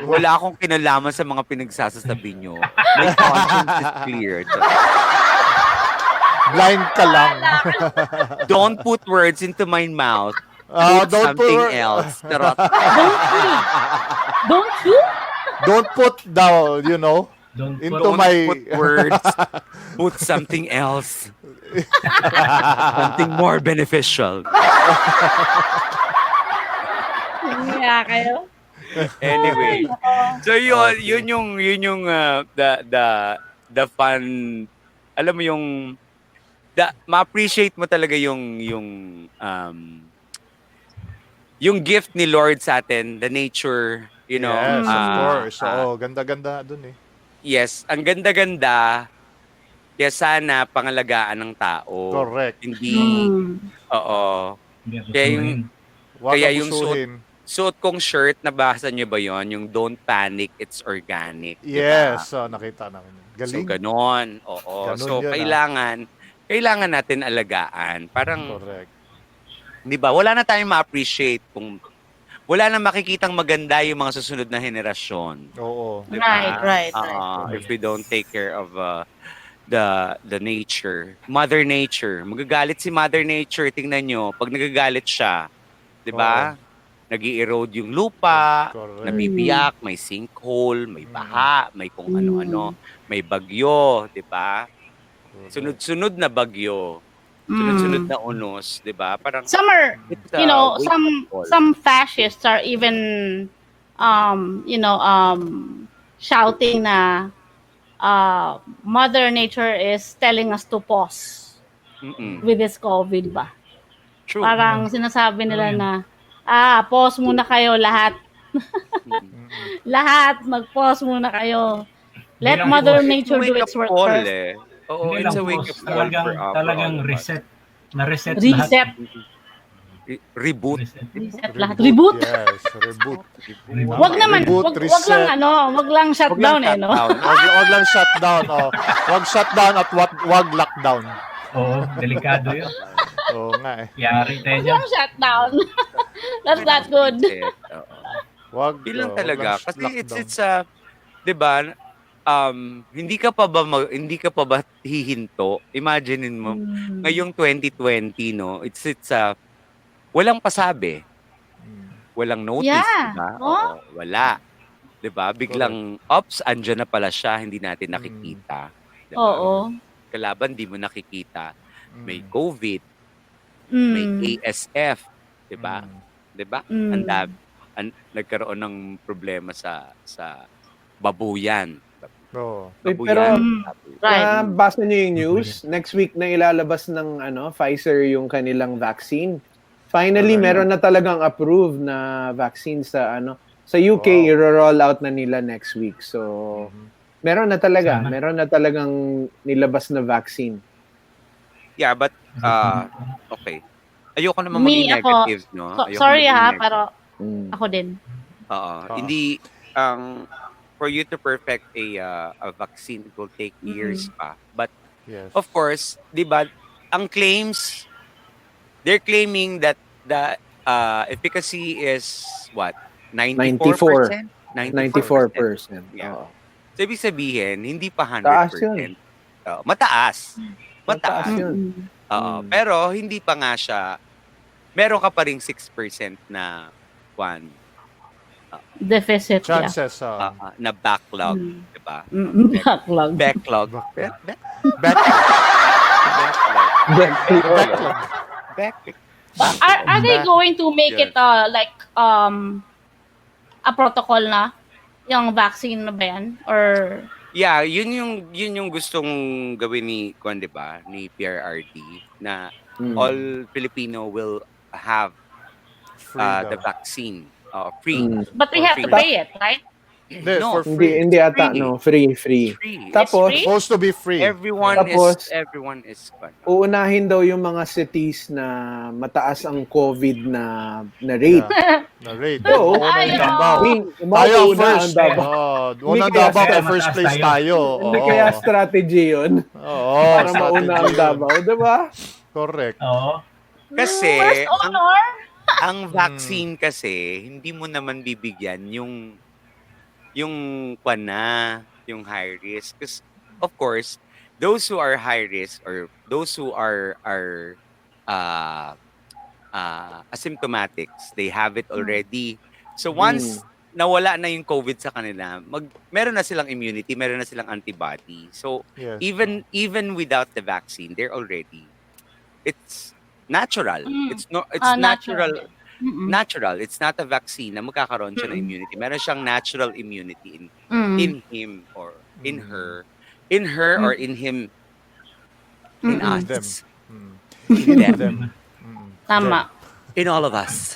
Wala akong kinalaman sa mga pinagsasasabi nyo. My conscience is clear. Blind ka lang. Don't put words into my mouth. Put Don't put something wor- else. Charot. Don't you? Don't put down, you know. Don't Into put- Don't my- put words. Put something else. Something more beneficial. Kaya kayo. Anyway. So yun yung the fun, alam mo yung ma-appreciate mo talaga yung gift ni Lord sa atin, the nature, you know. Yes, of course. ah, Oo, ganda-ganda dun eh. yes, ang ganda-ganda. Kaya sana pangalagaan ng tao. Correct. Hindi, Mm. oo. Hindi Kaya abusuhin. Huwag Kaya yung abusuhin. Suot kong shirt, nabasa niyo ba yon? Yung don't panic, it's organic. Diba? Yes, nakita namin. So, Galing. ganon. Oo. Ganon So, yun, kailangan natin alagaan. Parang, Correct. di ba, wala na tayong ma-appreciate kung wala na makikitang maganda yung mga susunod na henerasyon. Oo. Di Right. If we don't take care of the nature. Mother Nature. Magagalit si Mother Nature. Tingnan nyo. Pag nagagalit siya, di ba? Nag-i-erode yung lupa, Correct. nabibiyak, may sinkhole, may baha, may kung ano-ano, may bagyo, di ba? Sunod-sunod na bagyo, sunod-sunod na unos, di ba? Parang Some are, it's, you know, wake-up call. some fascists are even, shouting na Mother Nature is telling us to pause Mm-mm. with this COVID ba? True. Parang sinasabi nila na, pause muna kayo lahat. Lahat, mag-pause muna kayo. Let Hindi lang Mother pause. Nature do its work Call, first. eh. Oo, Hindi it's a lang wake-up post, call for talagang all of us. reset. Na-reset Reset. Reboot. Reset. Reset lahat. Reboot. Yes, reboot. Wag naman, Reboot, wag lang reset. wag lang shutdown eh, no? Wag lang shutdown. Wag shutdown at wag lockdown. Oo, delikado yun. Oo nga eh. Yari tayo Wag dyan. lang shutdown. That's not good. Oo. Wag. Bilang wag talaga lang kasi lockdown. it's 'di ba? Hindi ka pa ba hihinto? Imaginein mo ngayong 2020, no? It's walang pasabi. Walang notice, Yeah. diba? Oh. Oo, wala. 'Di ba? Biglang ops, andyan na pala siya, hindi natin nakikita. 'Di ba? Oo. Kalaban di mo nakikita. May Mm. COVID, may Mm. ASF, 'di ba? Mm. 'Di ba? Mm. Nagkaroon ng problema sa babuyan. Oo. Pero, Right. basa niyo yung news, next week na ilalabas ng Pfizer yung kanilang vaccine. Finally, meron na talagang approved na vaccine sa UK, Wow. i-roll out na nila next week. So, meron na talaga, Sana. meron na talagang nilabas na vaccine. Yeah, but okay. Ayoko naman Me, maging ako, negative, no? Ayoko sorry maging ha, negative. pero Mm. ako din. Oo. Hindi for you to perfect a vaccine, it will take years pa. But Yes. of course, 'di ba, ang claims, they're claiming that the efficacy is what? 94%? 94%. Yeah. Oo. So, ibig sabihin, hindi pa 100%. Taas yun. Mataas. Mataas Mataas. yun. Oo. Pero hindi pa nga siya, meron ka pa ring 6% na Deficit, yeah. Chances. na backlog, di ba? Backlog. Backlog. Backlog. Backlog. Are they going to make Yes. it like a protocol na? Yung vaccine na ba yan? Or Yeah, yun yung gustong gawin ni Kwan, di ba? Ni PRRD na all Filipino will have Free the daw. vaccine free. but we have to pay it, right? Hindi, No, for free. Hindi ata, free. no? Free. Free. Tapos, free? Supposed to be free. Everyone Tapos, is Kwan. uunahin daw yung mga cities na mataas ang COVID na rate. Na rate. Oo. Una yung Ayaw. Davao. Tayo Tayo una first. ang Davao. Unang kaya Davao tayo kay first mataas place tayo. tayo. Hindi Oo. kaya strategy yun Oo. para mauna ang Davao, di ba? Correct. Oo. Kasi First honor? ang vaccine kasi hindi mo naman bibigyan yung kwan na, yung high risk. Because of course, those who are high risk or those who are asymptomatics, they have it already. So once nawala na yung COVID sa kanila, meron na silang immunity, meron na silang antibody. So, Yes. even without the vaccine, they're already, it's natural. It's natural. Natural. It's not a vaccine na magkakaroon siya ng immunity. Meron siyang natural immunity in him or in her. In her or in him. In us. Them. In them. Them. Tama. In all of us.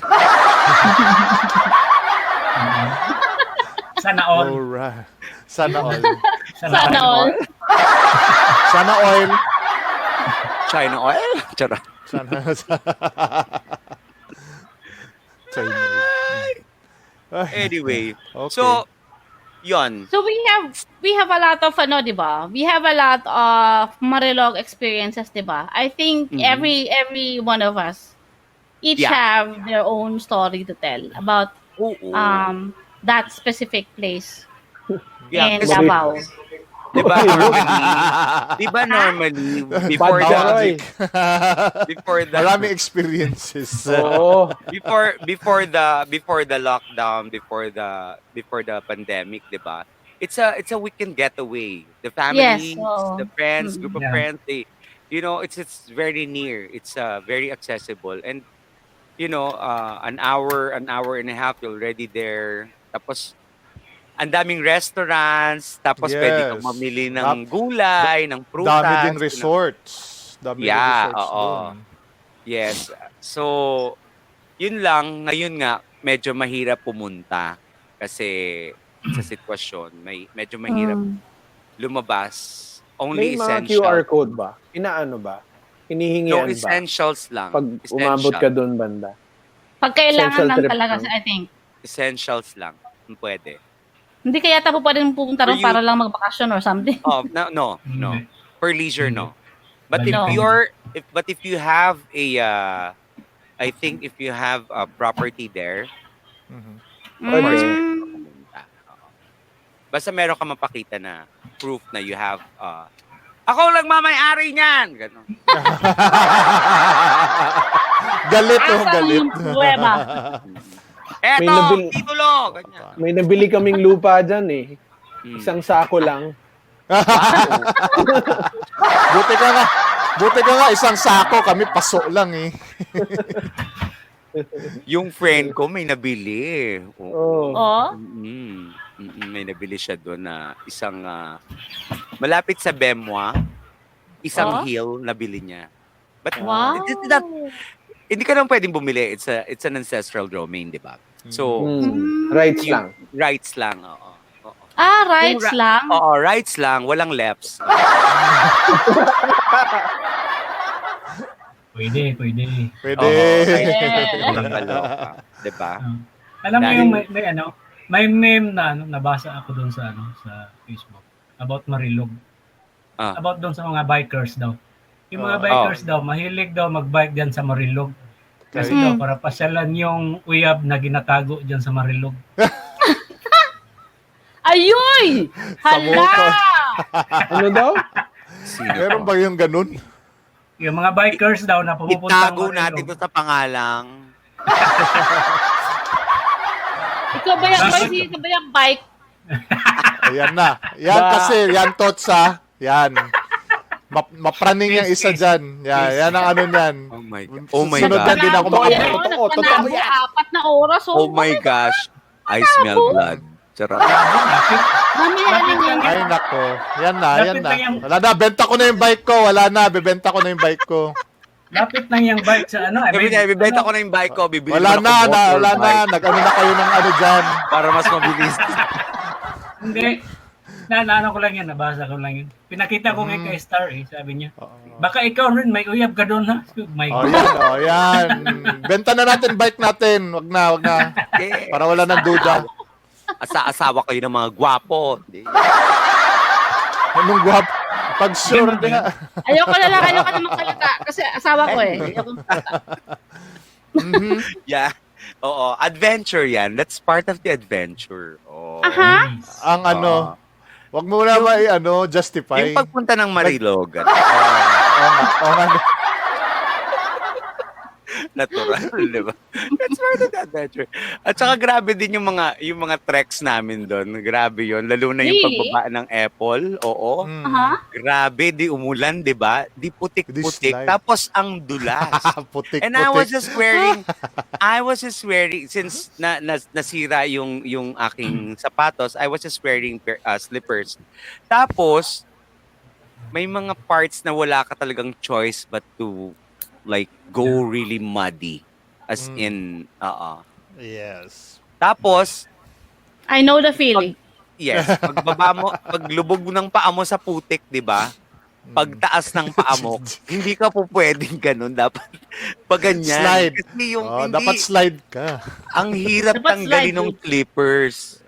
Sana all. Alright. Sana all. Sana all. Sana oil. China oil? Charot. Sana. China oil. Ay, Anyway. okay. So, yon. So we have a lot of ano, 'di ba? We have a lot of Marilog experiences, 'di ba? I think every one of us each have their own story to tell about that specific place Yeah, in kasi- Davao. Diba normally before Bad the Maraming experiences. Oo. before the lockdown, before the pandemic, 'di ba? It's a weekend getaway. The family, Yes, oo. the friends, group of Yeah. friends, it's very near. It's very accessible, and an hour and a half you're already there. Tapos ang daming restaurants, tapos pwede kang Yes. mamili ng gulay, ng prutas. Dami din resorts. Dami din Yeah, resorts oo. doon. Yes. So, yun lang. Ngayon nga, medyo mahirap pumunta kasi sa sitwasyon, medyo mahirap lumabas. May Only mga essential. QR code ba? Inaano ba? Hinihingian No, ba? essentials lang. Pag umabot ka doon banda. Pag kailangan Essential lang trip talaga, lang. I think. Essentials lang. Pwede. Hindi kaya tapo pa rin pupunta rin For you- para lang magbakasyon or something. Oh, no. For leisure, no. But No. if you have I think if you have a property there, Pwede. basta meron ka mapakita na proof na you have ako lang mamay-ari niyan. Ganon. Galit oh, Asan galit. yung pruweba? Eto, titulo. Ganyan. May nabili kaming lupa dyan eh. Isang sako lang. Buti ka nga, isang sako kami, paso lang eh. Yung friend ko may nabili. Oh. Oh? May nabili siya doon na isang malapit sa Bemwa, isang hill nabili niya. But Wow. it's not, hindi ka lang pwedeng bumili. It's an ancestral domain, di ba? So, Rights lang. rights lang. Oo. Rights lang. Oo, rights lang. Walang lefts. Pwede. Pwede. Walang kaloka. Di ba? Alam mo Dahil- yung may meme na nabasa ako doon sa sa Facebook about Marilog. About doon sa mga bikers daw. Yung mga bikers daw, mahilig daw magbike diyan sa Marilog. Kasi daw para pasyalan yung uyab na ginatago diyan sa Marilog. Ayoy! Hala! Ano daw? Meron ba yung ganun? Yung mga bikers daw na pumupunta Itago natin to sa pangalang. Ikaw ba yung bike? Ayan na. Yan kasi, yan Totsa. Yan. Mapraning yung isa dyan. Yan ang ano niyan. Oh my Sunod God. na din ako Totoo yan. 4 na oras. Oh my gosh. I smell blood. Charot. Mamaya na yan. Ay, nako. Yan na. Lapit lang yung- Wala na. Benta ko na yung bike ko. Wala na. Bebenta ko na yung bike ko. Lapit lang yung bike sa ano. Bibenta ko na yung bike ko. Bibili Wala ko na. ng motor Wala na. bike Nag-ano na kayo ng ano dyan. para mas mabilis. Hindi. Naano ko lang yan, nabasa ko lang yun. Pinakita ko kay Star sabi niya. Baka ikaw rin, may uyab ka doon ha. My Oh, God. yan. Oh, yan. Benta na natin bike natin. Wag na. Para wala nang duda. Asawa kayo ng mga gwapo. Anong guwap? Pag sure na. Ayoko na magsalita kasi asawa ko eh. Yeah. Oo. Adventure yan. That's part of the adventure. Oh. Aha. Ang ano. Wag mo na justify. Yung pagpunta ng Marilog. natural, di ba? That's part of the adventure. At saka grabe din yung mga treks namin doon. Grabe yon, lalo na yung Really? pagbaba ng Apple. Oo. Grabe, di umulan, di ba? Di putik-putik. slide. Tapos ang dulas. Putik-putik. And I was just wearing, since nasira yung aking sapatos, I was just wearing slippers. Tapos, may mga parts na wala ka talagang choice but to like go really muddy. As in, Yes. Tapos, I know the feeling. yes, paglubog ng paa mo sa putik, di ba? Pagtaas ng paa mo, hindi ka po pwedeng ganun. Dapat pag ganyan. Slide. Kasi yung Oh, hindi, dapat slide ka. ang hirap Dapat tanggalin slide. ng slippers.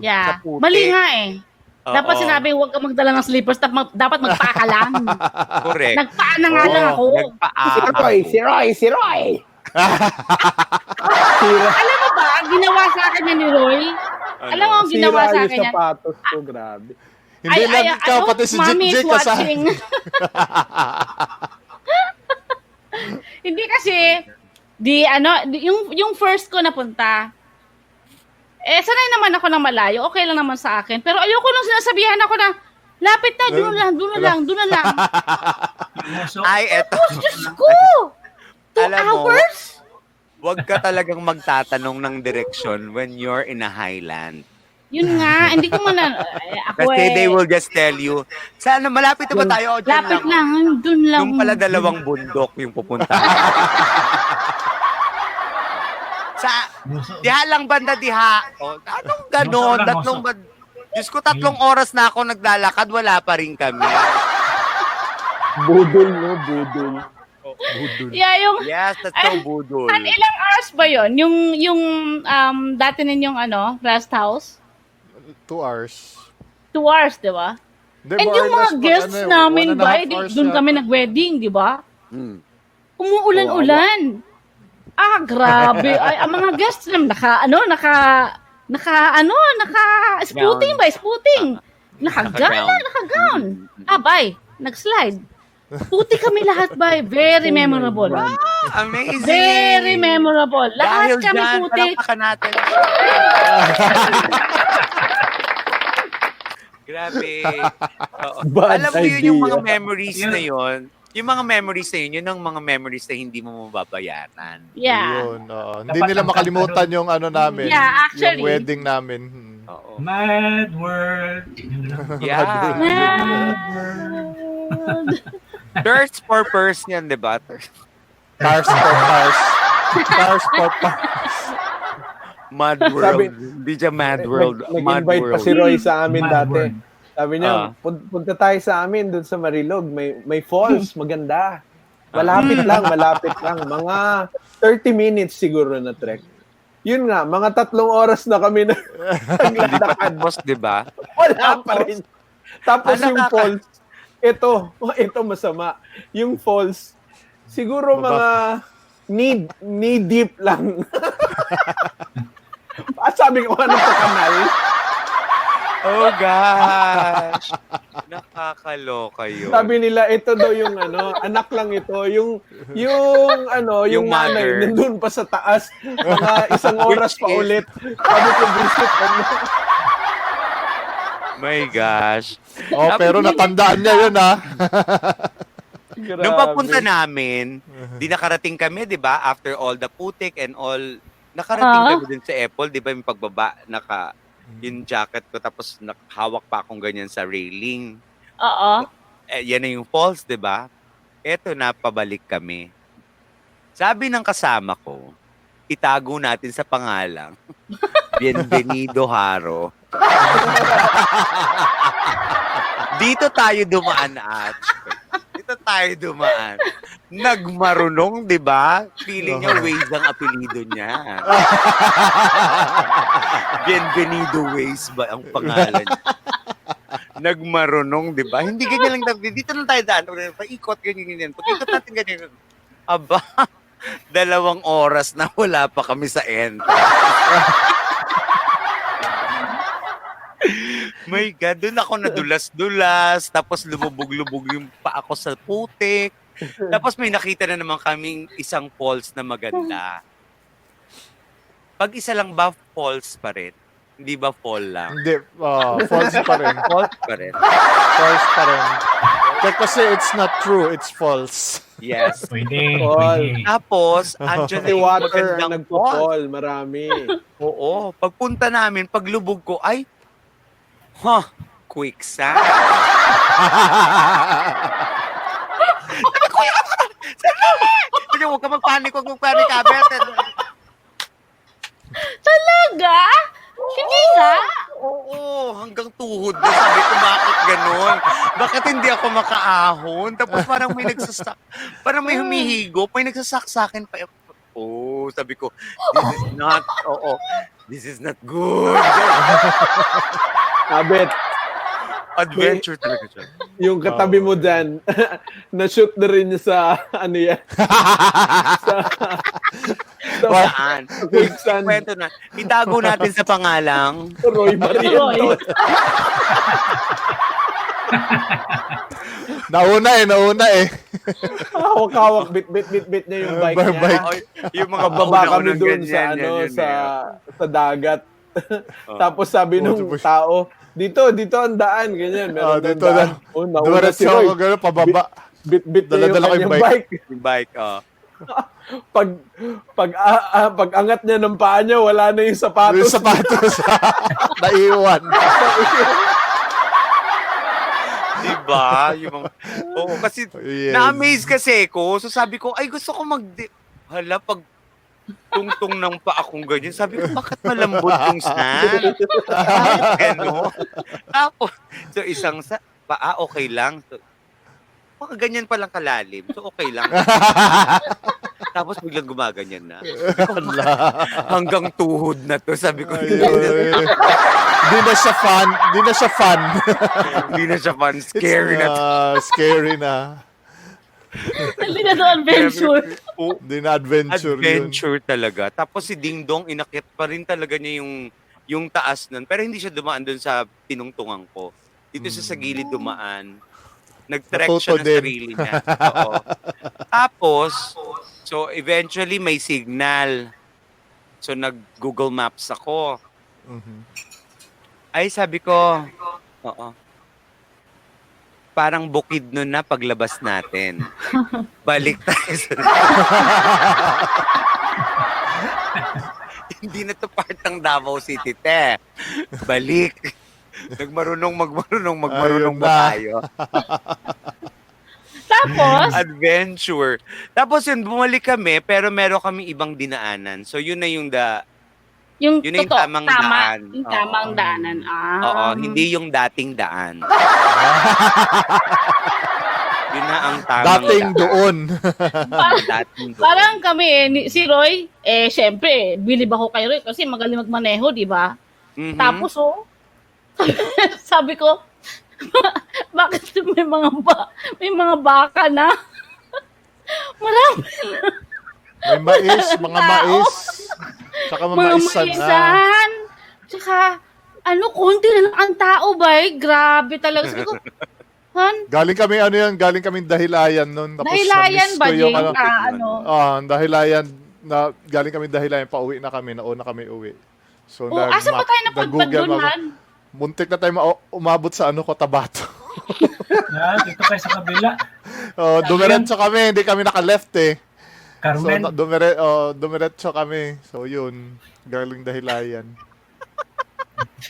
Yeah. Sa putik. Mali nga eh. Dapat Oo. sinabi, huwag ka magdala ng slippers, dapat magpaa ka lang. Correct. Nagpaa na nga lang ako. Si Roy! Alam mo ba, ginawa sa akin yan ni Roy? Alam mo, ang ginawa Sira sa yung akin yan. sapatos ko, grabe. Hindi lang ikaw, pati si Mommy Jake is kasama. watching. Hindi kasi, yung first ko napunta, sanay naman ako ng malayo, okay lang naman sa akin. Pero ayoko nung sinasabihan ako na, lapit na, doon na lang. Ay, eto. Diyos ko! 2 Alam mo, hours? Huwag ka talagang magtatanong ng direction when you're in a highland. Yun nga, hindi ko ako Kasi they will just tell you, sana malapit na ba tayo? O, dyan lapit lang, doon lang. Yung pala dalawang bundok yung pupunta. Diha lang banda diha. O, anong ganon? Diyos ko, 3 oras na ako naglalakad, wala pa rin kami. Budol, no? Budol. Yeah, Yes, that's so budol. Ilang hours ba yun? Yung dati ninyong rest house? 2 hours. 2 hours, di ba? And yung mga guests namin ba, doon kami nag-wedding, di ba? Umuulan-ulan. Grabe. Ay, ang mga guests naman, spooting ba? Spooting. Naka-gown. Bye. Nag-slide. Puti kami lahat, bay. Very memorable. Amazing. Very memorable. Lahat Dahil kami dyan, puti. palakpakan natin. Grabe. Oo. Bad Alam mo yun, yung mga idea. memories na yun, yung mga memories na yun ang mga memories na hindi mo mababayaran. Yeah. Yun, hindi nila makalimutan yung namin. Yeah, actually. Yung wedding namin. Oo. Mad World. Yeah. Mad Thirst for purse yan, di ba? Cars for cars. Cars for cars. Mad World. Hindi siya Mad World. Mad Nag-invite pa World. si Roy sa amin Mad dati. World. Sabi niya, punta tayo sa amin doon sa Marilog. May falls, maganda. Malapit lang. Mga 30 minutes siguro na trek. Yun nga, mga 3 oras na kami na naglalakad. Tapos, di ba? Wala pa rin. Tapos yung falls, ito masama. Yung falls, siguro mga knee deep lang. Sabi ko, ano pa kanal? Oh, gosh. Nakakaloka yun. Sabi nila, ito daw yung anak lang ito. Yung Yung nanay, mother. nandun pa sa taas. Mga 1 oras pa ulit. Sabi ko, visit My gosh. Pero natandaan niya yun, Nung papunta namin, di nakarating kami, di ba? After all the putik and all, nakarating kami dun sa Apple, di ba? Yung pagbaba, yung jacket ko, tapos nakahawak pa akong ganyan sa railing. Oo. Yan na yung falls, di ba? Eto na, pabalik kami. Sabi ng kasama ko, itago natin sa pangalang, Bienvenido Haro. Dito tayo dumaan. Nagmarunong, di ba? Feeling niya Waze ang apelido niya. Bienvenido Waze ba ang pangalan niya? Nagmarunong, di ba? Hindi ganyan lang. Dito lang tayo daan. Paikot, ganyan. Pag-ikot natin ganyan. Aba, 2 oras na wala pa kami sa end. My God, doon ako nadulas-dulas, tapos lumubog-lubog yung pa ako sa putik. Tapos may nakita na naman kaming isang falls na maganda. Pag isa lang ba, falls pa rin? Hindi ba fall lang? Hindi, false pa rin. Falls pa rin. False pa rin. Kasi it's not true, it's false. Yes. Pwede, Fall. pwede. Tapos, andyan na Si yung water ang magandang falls. nagpo-fall, marami. Oo. Pagpunta namin, paglubog ko, ay, quicksand. Sige, huwag ka magpanik, Abet. Talaga? Hindi nga. Oo, hanggang tuhod na. Sabi ko, bakit ganun? Bakit hindi ako makaahon? Tapos parang parang may humihigop, may nagsasaksakin pa. Oh, sabi ko, this is not good. Abet, Adventure talaga siya. yung katabi mo dyan, na-shoot na rin niya sa, ano yan? Saan? Quicksand. Kwento na. Itago natin sa pangalang. Roy Barrientos. Nauna eh. Hawak-hawak, bit niya yung bike niya. Bike. Yung mga Baba bauna kami ng doon ganyan, sa, ano, yan, sa dagat. Tapos sabi nung tao, dito ang daan, ganyan. Meron Dito daan. na. Nauna si Dumiretso Roy. ako gano'n, pababa. Bit niya yung Dala-dala ko yung kanyang bike. Yung bike, Pag angat niya ng paa niya, wala na yung sapatos. Yung sapatos. Naiwan. Diba? Yung mga, oo, kasi Yes. na-amaze kasi ko. So sabi ko, ay gusto ko hala, pag tungtong ng pa akong ganyan. Sabi ko, bakit malambot yung sand? Bakit gano'n? Tapos, so isang paa, okay lang. So, baka ganyan palang kalalim. So, okay lang. Tapos biglang gumaganyan na. Hanggang tuhod na to. Sabi ko, Hindi na siya fun. hindi na siya fun. Scary na to. Scary na. Hindi na to adventure. Hindi na adventure yun. Adventure talaga. Tapos si Ding Dong, inakit pa rin talaga niya yung taas nun. Pero hindi siya dumaan dun sa tinungtungan ko. Dito siya sa gilid dumaan. Nag-trek siya Natuto ng din. sarili niya. Oo. Tapos, so eventually may signal. So nag-Google Maps ako. Ay, sabi ko, oo. Parang bukid nun na paglabas natin. Balik tayo sa... Hindi na to part ng Davao City, te. Balik. Magmarunong Ayun ba na. tayo? Tapos, Adventure. Tapos yun, bumalik kami, pero meron kami ibang dinaanan. So yun na yung yung yun na yung totoo, tamang daan. Yung tamang Oo. daanan. Oo, hindi yung dating daan. Yun na ang tamang Dating daan. doon. Dating doon. Parang kami, si Roy, syempre, bilib ako kay Roy kasi magaling magmaneho, di ba? Mhm. Tapos, sabi ko, bakit may mga baka na? Marami na. May mais, mga mais. Tsaka Mga mamaisan na. maisan. Tsaka, konti na lang ang tao ba eh. Grabe talaga. Sabi ko, Han, Galing kami Dahilayan nun. Tapos Dahilayan na-miss ba, ko yung Jing? Dahilayan, galing kami Dahilayan, pauwi na kami, nauna kami uwi. So, asa ba tayo napadpad nag-Google doon, map- Han? Muntik na tayo umabot sa Cotabato. Dito kayo sa kabila. Dumiretso kami, hindi kami naka-left eh. Carmen. So, dumiretso kami. So, yun. Galing Dahilayan.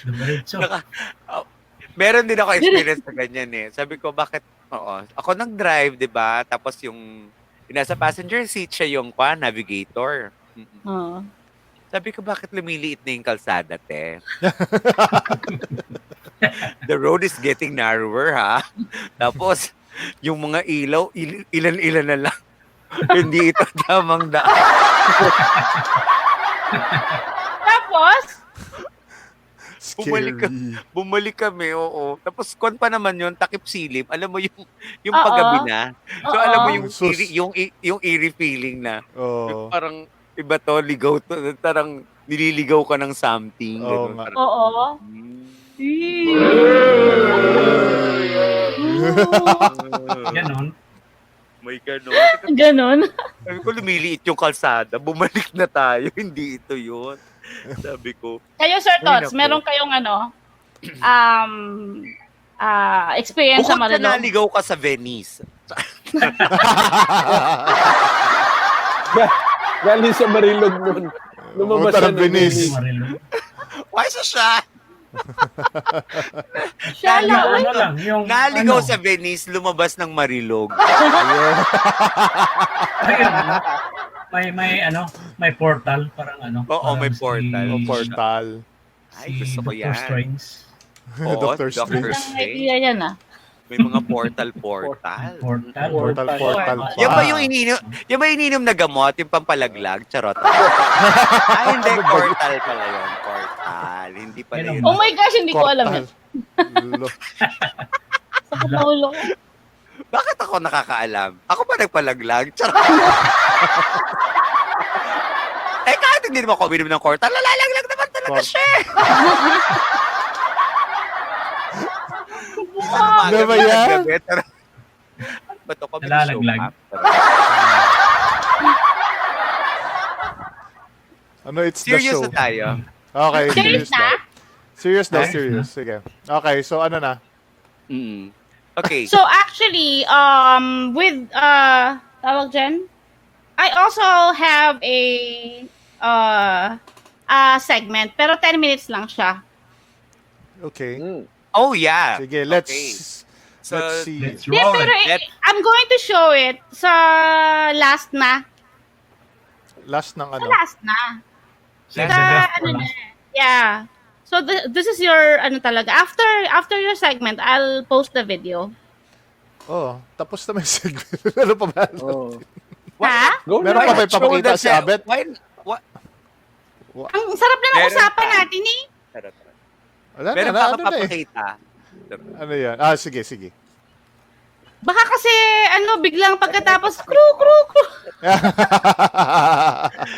Dumiretso. Meron din ako experience na ganyan eh. Sabi ko, bakit? Oo. Ako nag-drive, di ba? Tapos yung nasa passenger seat siya yung navigator. Oo. Sabi ko, bakit lumiliit na yung kalsada, te? The road is getting narrower, ha? Tapos, yung mga ilaw, ilan-ilan na lang. Hindi ito tamang daan. Tapos, Bumalik kami, oo. Tapos, pa naman yun, takip silip. Alam mo yung Oo. paggabi na. So, Oo. alam mo Sus. yung eerie feeling na. Oh. Parang, iba to, ligaw to. Parang, nililigaw ka ng something. Oo ganun. nga. Parang, oo. Ganon. May ganon. Ganon. Sabi ko, lumiliit yung kalsada. Bumalik na tayo. Hindi ito yun. Sabi ko. Kayo, Sir Ay, Tots, naku. meron kayong experience sa Bukod sa Marilog? naligaw ka sa Venice. Galing sa Marilog nun. Lumabas Pumunta siya ng Venice. Marilog. Why sa siya? Siya Yung lang. ano lang, yung Naligaw ano, sa Venice, lumabas ng Marilog. ayun, may portal, parang Oo, may parang portal. O portal. Ay, gusto ko Dr. yan. Strange. Oo, Dr. Strange. Ang idea yan May mga portal. Portal. Portal. Yan ba yung ininom na gamot? Yung pampalaglag? Charot. Ay, hindi. Portal pala yun. Portal. Hindi pala yun. Oh my gosh, hindi ko alam yun. Lo. Sa paulo ko. Bakit ako nakakaalam? Ako ba nagpalaglag? Charot. Kahit hindi naman ako uminom ng portal, lalalaglag naman talaga siya. Ano ba yan? Ba't ako Nalalaglag. Ano, it's the Serious show. na tayo. Okay, Serious na? Serious daw, serious. Sige. Okay, so ano na? Mm. Okay. So actually, with tawag dyan, I also have a segment, pero 10 minutes lang siya. Okay. Oh, yeah. Sige, let's Okay. So, see. Let's Hindi, roll pero it. I'm going to show it sa last na. Last ng ano? Sa last na. Save the best for Ano na. last. Yeah. So this is your talaga. After your segment, I'll post the video. Oh, tapos na may segment. Ano pa ba? Oh. Ha? Go Meron na. pa may papakita si Abet? Ang sarap na ng Meron usapan pa. natin eh. Wala Meron na, pa ano ako na eh. papakita. Ano yan? Ah, sige. Baka kasi biglang pagkatapos kru.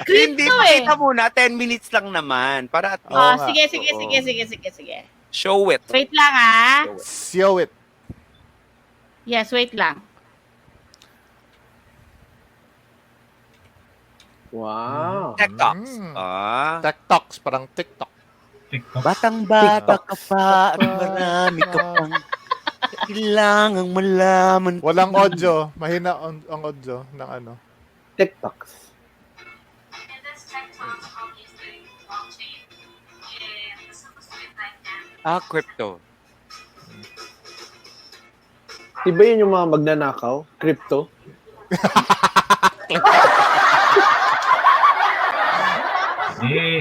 Hindi, Crypto pakita muna. 10 minutes lang naman. Para at Oo nga. Sige. least show it. Wait lang ah. Show it. Yes, wait lang. Wow. Tech Talks. TikToks, parang TikTok. TikTok. Batang-bata ka pa at marami ka pang kailangang malaman. Walang audio. Mahina ang audio ng ano. TikToks. And this tech talk obviously blockchain and the simplest way I can. Crypto. Diba yun yung mga magnanakaw? Crypto? Eh,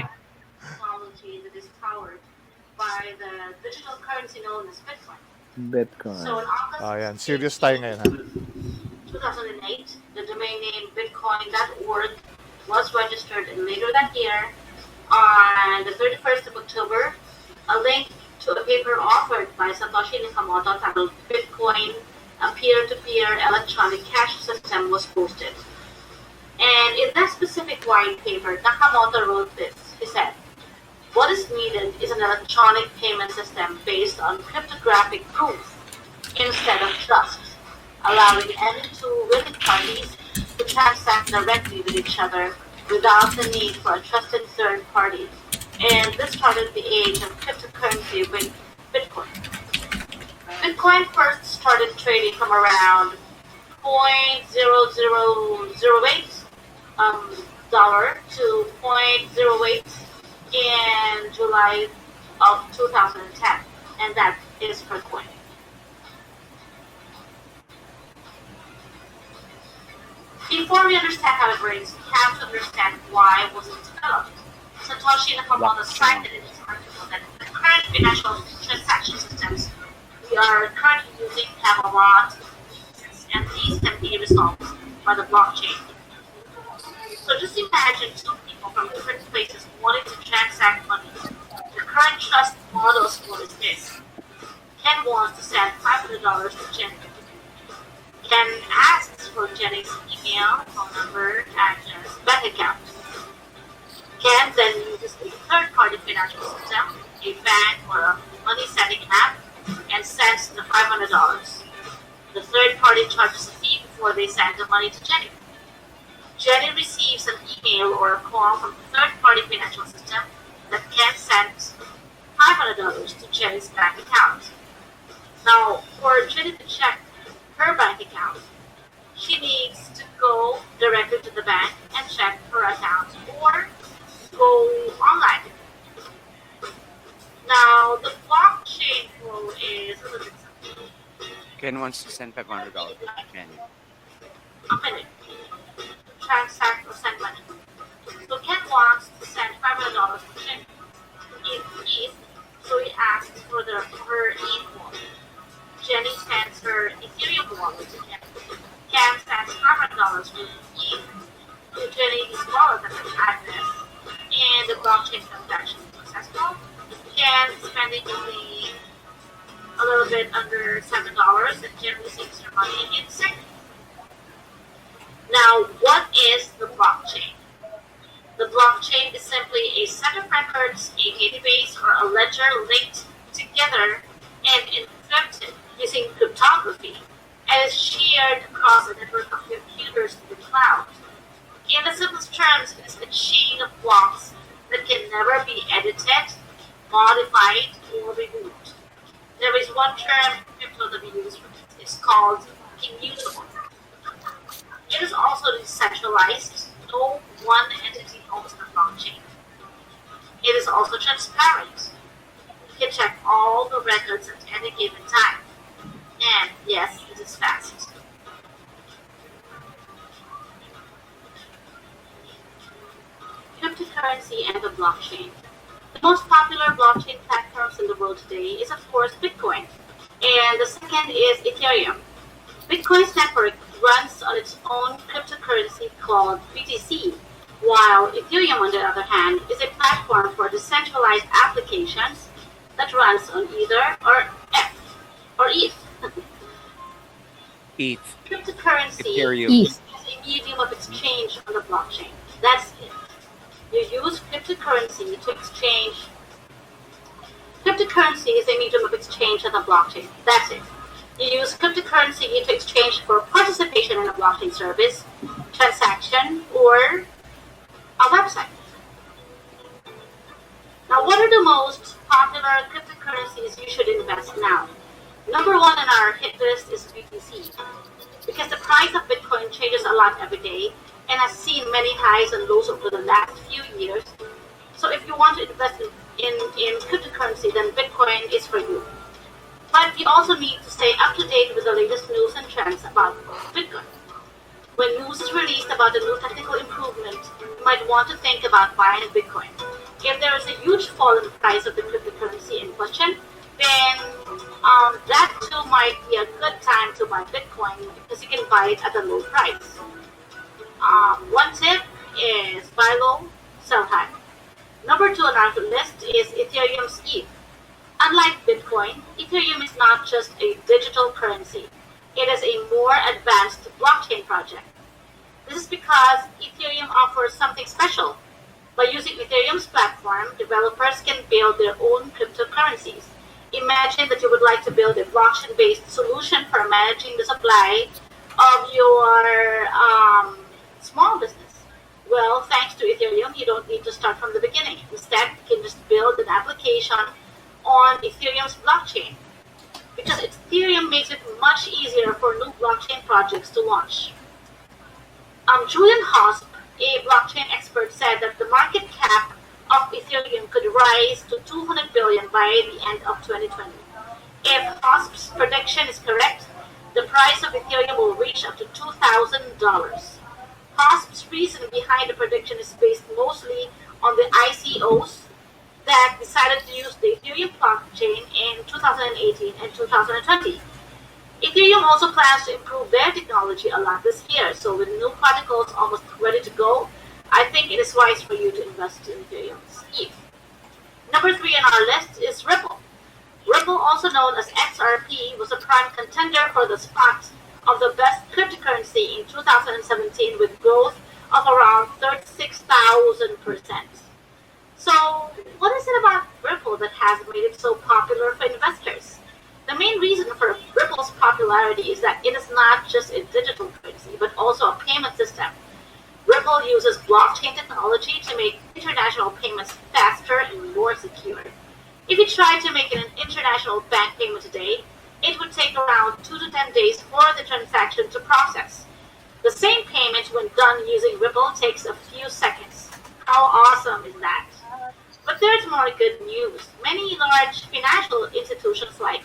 Technology that is powered by the digital currency known as Bitcoin. Bitcoin. So in August Ayan, serious tayo ngayon ha. 2008, the domain name bitcoin.org was registered, and later that year, on the 31st of October, a link to a paper offered by Satoshi Nakamoto titled Bitcoin, a peer-to-peer electronic cash system, was posted. And in that specific white paper, Nakamoto wrote this. He said, "What is needed is an electronic payment system based on cryptographic proof instead of trust, allowing any two willing parties to transact directly with each other without the need for a trusted third party." And this started the age of cryptocurrency with Bitcoin. Bitcoin first started trading from around 0.0008 dollar to 0.08 in July of 2010, and that is per coin. Before we understand how it works, we have to understand why it wasn't developed. Satoshi Nakamoto cited in his article that the current financial transaction systems we are currently using have a lot of weaknesses, and these can be resolved by the blockchain. So just imagine two people from different places wanting to transact money. The current trust model school is this. Ken wants to send $500 to Jenny. Ken asks for Jenny's email, phone number, address, bank account. Ken then uses a third-party financial system, a bank or a money-sending app, and sends the $500. The third party charges a fee before they send the money to Jenny. Jenny receives an email or a call from the third-party financial system that can send $500 to Jenny's bank account. Now, for Jenny to check her bank account, she needs to go directly to the bank and check her account or go online. Now, the blockchain flow is a little bit simple. Ken wants to send $500 to Jenny. A minute. Transact or send money. So Ken wants to send $500 to Jenny in ETH, so he asks for her ETH wallet. Jenny sends her Ethereum wallet to Ken. Ken sends $500 with ETH to Jenny's wallet address, and the blockchain transaction is successful. Ken spending only a little bit under $7, and Jen receives her money in seconds. Now, what is the blockchain? The blockchain is simply a set of records, a database, or a ledger linked together and encrypted using cryptography and is shared across a network of computers in the cloud. In the simplest terms, it is a chain of blocks that can never be edited, modified, or removed. There is one term crypto that we use for this. It's called immutable. It is also decentralized. No one entity owns the blockchain. It is also transparent. You can check all the records at any given time. And yes, it is fast. Cryptocurrency and the blockchain. The most popular blockchain platforms in the world today is, of course, Bitcoin. And the second is Ethereum. Bitcoin's network runs on its own cryptocurrency called BTC, while Ethereum, on the other hand, is a platform for decentralized applications that runs on either or ETH. ETH. Cryptocurrency Ethereum. is a medium of exchange on the blockchain. That's it. You use cryptocurrency to exchange. Cryptocurrency is a medium of exchange on the blockchain. That's it. You use cryptocurrency to exchange for participation in a blockchain service, transaction, or a website. Now, what are the most popular cryptocurrencies you should invest now? Number one on our hit list is BTC, because the price of Bitcoin changes a lot every day and has seen many highs and lows over the last few years. So if you want to invest in cryptocurrency, then Bitcoin is for you. But you also need to stay up to date with the latest news and trends about Bitcoin. When news is released about a new technical improvement, you might want to think about buying Bitcoin. If there is a huge fall in the price of the cryptocurrency in question, then that too might be a good time to buy Bitcoin because you can buy it at a low price. One tip is buy low, sell high. Number two on our list is Ethereum's ETH. Unlike Bitcoin, Ethereum is not just a digital currency. It is a more advanced blockchain project. This is because Ethereum offers something special. By using Ethereum's platform, developers can build their own cryptocurrencies. Imagine that you would like to build a blockchain-based solution for managing the supply of your small business. Well, thanks to Ethereum, you don't need to start from the beginning. Instead, you can just build an application on Ethereum's blockchain, because Ethereum makes it much easier for new blockchain projects to launch. Julian Hosp, a blockchain expert, said that the market cap of Ethereum could rise to $200 billion by the end of 2020. If Hosp's prediction is correct, the price of Ethereum will reach up to $2,000. Hosp's reason behind the prediction is based mostly on the ICOs that decided to use the Ethereum blockchain in 2018 and 2020. Ethereum also plans to improve their technology a lot this year, so with new protocols almost ready to go, I think it is wise for you to invest in Ethereum's ETH. Number three on our list is Ripple. Ripple, also known as XRP, was a prime contender for the spot of the best cryptocurrency in 2017 with growth of around 36,000%. So, what is it about Ripple that has made it so popular for investors? The main reason for Ripple's popularity is that it is not just a digital currency. cryptocurrency, but also a payment system. Ripple uses blockchain technology to make international payments faster and more secure. If you try to make an international bank payment today, it would take around 2 to 10 days for the transaction to process. The same payment when done using Ripple takes a few seconds. How awesome is that? But there's more good news. Many large financial institutions like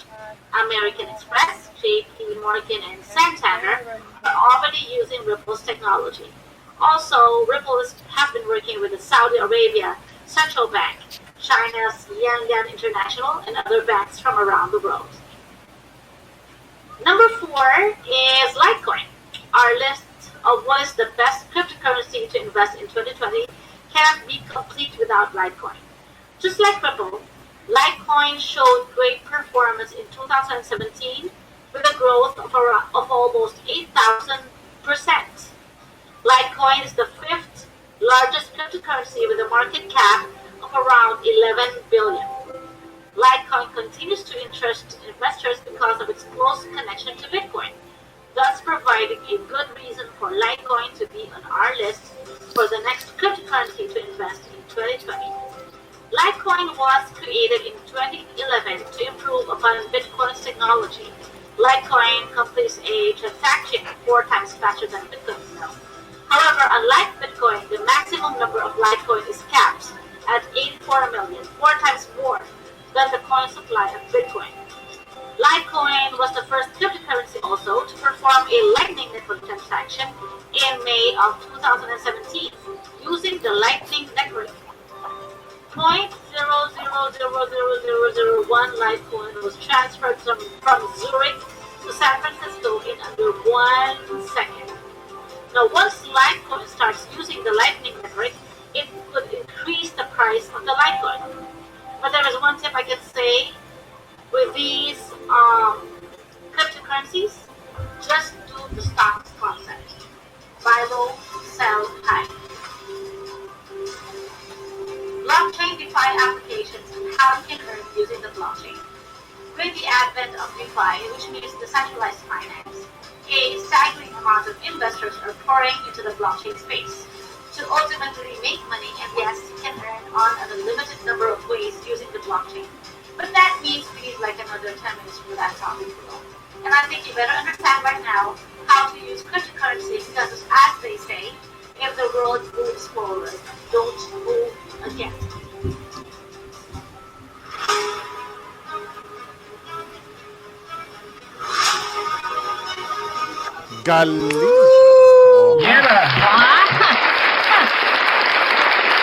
American Express, JP Morgan, and Santander are already using Ripple's technology. Also, Ripple have been working with the Saudi Arabia Central Bank, China's Yanyan International, and other banks from around the world. Number 4 is Litecoin. Our list of what is the best cryptocurrency to invest in 2020 can't be complete without Litecoin. Just like Ripple, Litecoin showed great performance in 2017 with a growth of almost 8,000%. Litecoin is the 5th largest cryptocurrency with a market cap of around 11 billion. Litecoin continues to interest investors because of its close connection to Bitcoin, thus providing a good reason for Litecoin to be on our list for the next cryptocurrency to invest in 2020. Litecoin was created in 2011 to improve upon Bitcoin's technology. Litecoin completes a transaction 4 times faster than Bitcoin itself. However, unlike Bitcoin, the maximum number of Litecoin is capped at 84 million, 4 times more than the coin supply of Bitcoin. Litecoin was the first cryptocurrency also to perform a Lightning Network transaction in May of 2017 using the Lightning Network. 0.000001 Litecoin was transferred from Zurich to San Francisco in under 1 second. Now, once Litecoin starts using the Lightning Network, it could increase the price of the Litecoin. But there is one tip I can say with these cryptocurrencies: just do the stocks concept. Buy low, sell high. Blockchain DeFi applications and how you can earn using the blockchain. With the advent of DeFi, which means decentralized finance, a staggering amount of investors are pouring into the blockchain space to ultimately make money, and yes, you can earn on a limited number of ways using the blockchain. But that means we need like another 10 minutes for that topic below. And I think you better understand right now how to use cryptocurrency because, as they say, if the world moves forward, don't move again. Galing!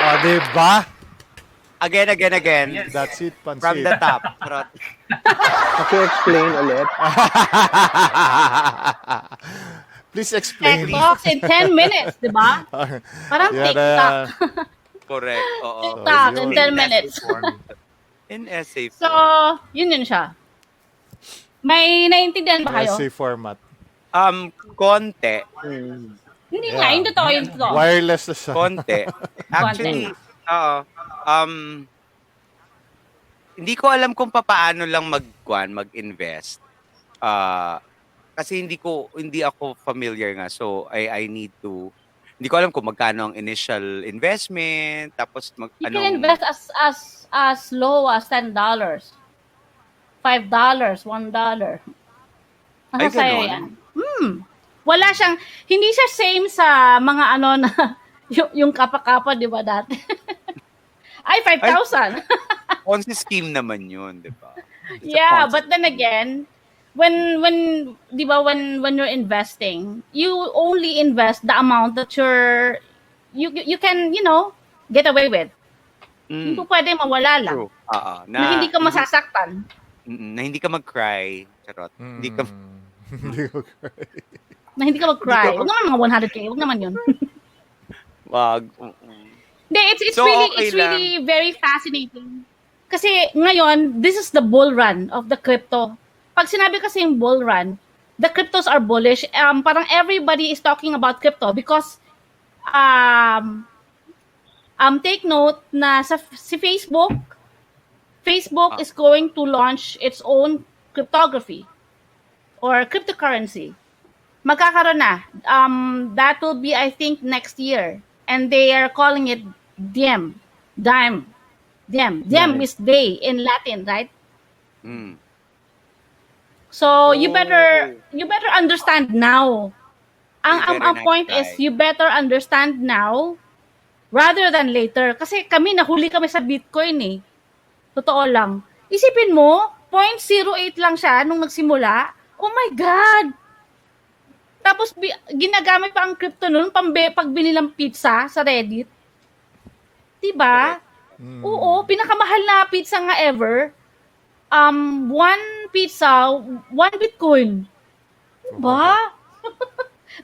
Oh, diba? Again. That's it, Pansit. From the top. Explain ulit. Please Tech explain. Talks in 10 minutes, di ba? Parang Yeah, TikTok. Correct. Oo. TikTok in yun. 10 minutes. In essay So, form. yun siya. May naiintindihan ba kayo? Essay format. Konti. Hindi nga, yung totoo. Wireless na siya. Konti. Actually, hindi ko alam kung paano lang mag-invest. Kasi hindi ako familiar nga. So, I need to, hindi ko alam kung magkano ang initial investment, tapos You can invest as low as $10. $5, $1. Ay, Nasa sa'yo ganon? yan. Wala siyang, hindi siya same sa mga ano na, yung kapa-kapa, di ba dati? Ay, 5,000. Ponzi scheme naman yun, di ba? Yeah, but then again, when di ba when you're investing, you only invest the amount that you can, get away with. Hindi ko pwede mawala lang. True. Na hindi ka masasaktan. Na hindi ka mag-cry. Charot. Hindi ka... Hindi ko cry. Na hindi ka mag-cry. Huwag naman mga 100K. Huwag naman yun. Wag. Hindi, it's So, really, okay it's really very fascinating. Kasi ngayon, this is the bull run of the crypto. Pag sinabi kasi yung bull run, the cryptos are bullish. Parang everybody is talking about crypto because take note na si Facebook is going to launch its own cryptography or cryptocurrency. magkakaroon na. That will be, I think, next year. And they are calling it Diem. Diem. Diem is day in Latin, right? Mm. So you better understand now. Ang point is you better understand now rather than later. Kasi nahuli kami sa Bitcoin eh. Totoo lang. Isipin mo, 0.08 lang siya nung nagsimula. Oh my God! Tapos ginagamit pa ang crypto nun pag binilang pizza sa Reddit. Diba? Oo, pinakamahal na pizza nga ever. One pizza, 1 Bitcoin. Diba?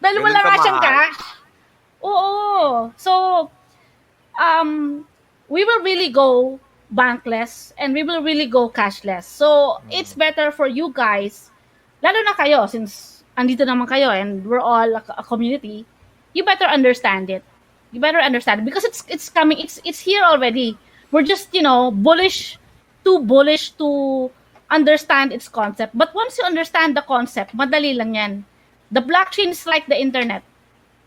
Dahil wala nga siyang cash. Oo. So, we will really go bankless and we will really go cashless. So, it's better for you guys, lalo na kayo, since andito naman kayo and we're all a community, you better understand it. You better understand it because it's coming, it's here already. We're just, too bullish to understand its concept. But once you understand the concept, madali lang yan. The blockchain is like the internet.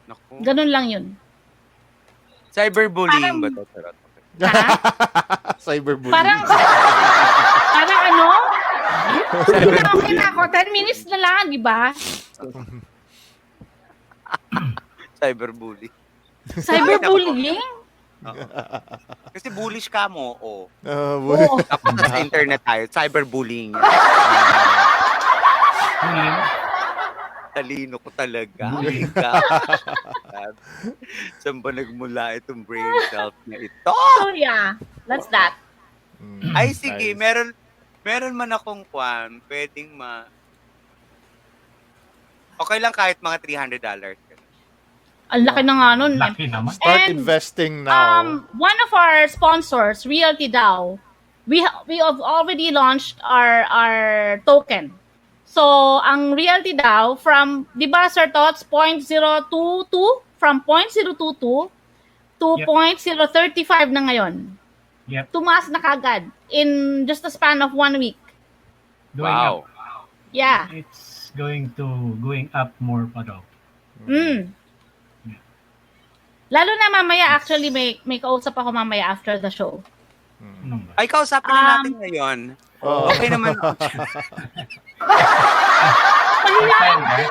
Naku. Ganun lang yun. Cyberbullying ba ito? Cyberbullying. Parang ano? Okay na ako. 10 minutes na lang, di ba? Cyberbullying. Cyberbullying? Kasi bullish ka mo, oh. Oo. Tapos sa internet tayo, cyberbullying. Talino ko talaga. Oh my God. Saan ba nagmula itong brain self na ito? So yeah, that's that. Ay, sige. Meron man akong pwedeng okay lang kahit mga $300. Ang laki na nga nun. Laki naman. Start And, investing now. One of our sponsors, Realty DAO, we have already launched our token. So, ang Realty DAO from, di ba, Sir Tots, 0.022? From 0.022 to 0.035 na ngayon. Yep. Tumaas na kagad in just a span of 1 week. Going Wow. up. Yeah. It's going up more pa daw. Lalo na mamaya, actually, may kausap ako mamaya after the show. Ano ba? Ay, kausapin na natin ngayon. Okay naman. Mahihain ka eh.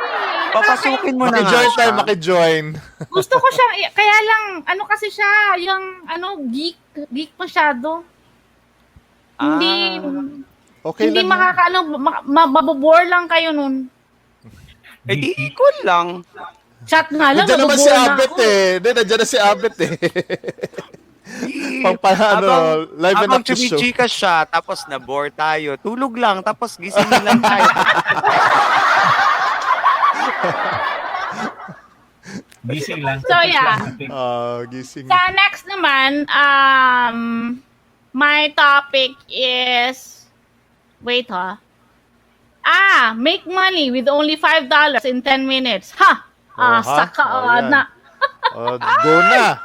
Papasukin mo na nga Maki-join siya. tayo, maki-join. Gusto ko siya, kaya lang, kasi siya, yung, geek masyado. Hindi, Okay hindi lang. mabobore lang kayo nun. Eh, di equal lang. Chat nga lang, Nandiyan naman si mabobore na Abet ako. eh. Nandiyan na si Abet eh. Live and Habang active show. chumichika siya, tapos na-bore tayo. Tulog lang, tapos gisingin lang tayo. Gising lang. So, yeah. Gising. Sa next naman, my topic is, wait make money with only $5 in 10 minutes. Ha! Saka Ayan. na. Go na.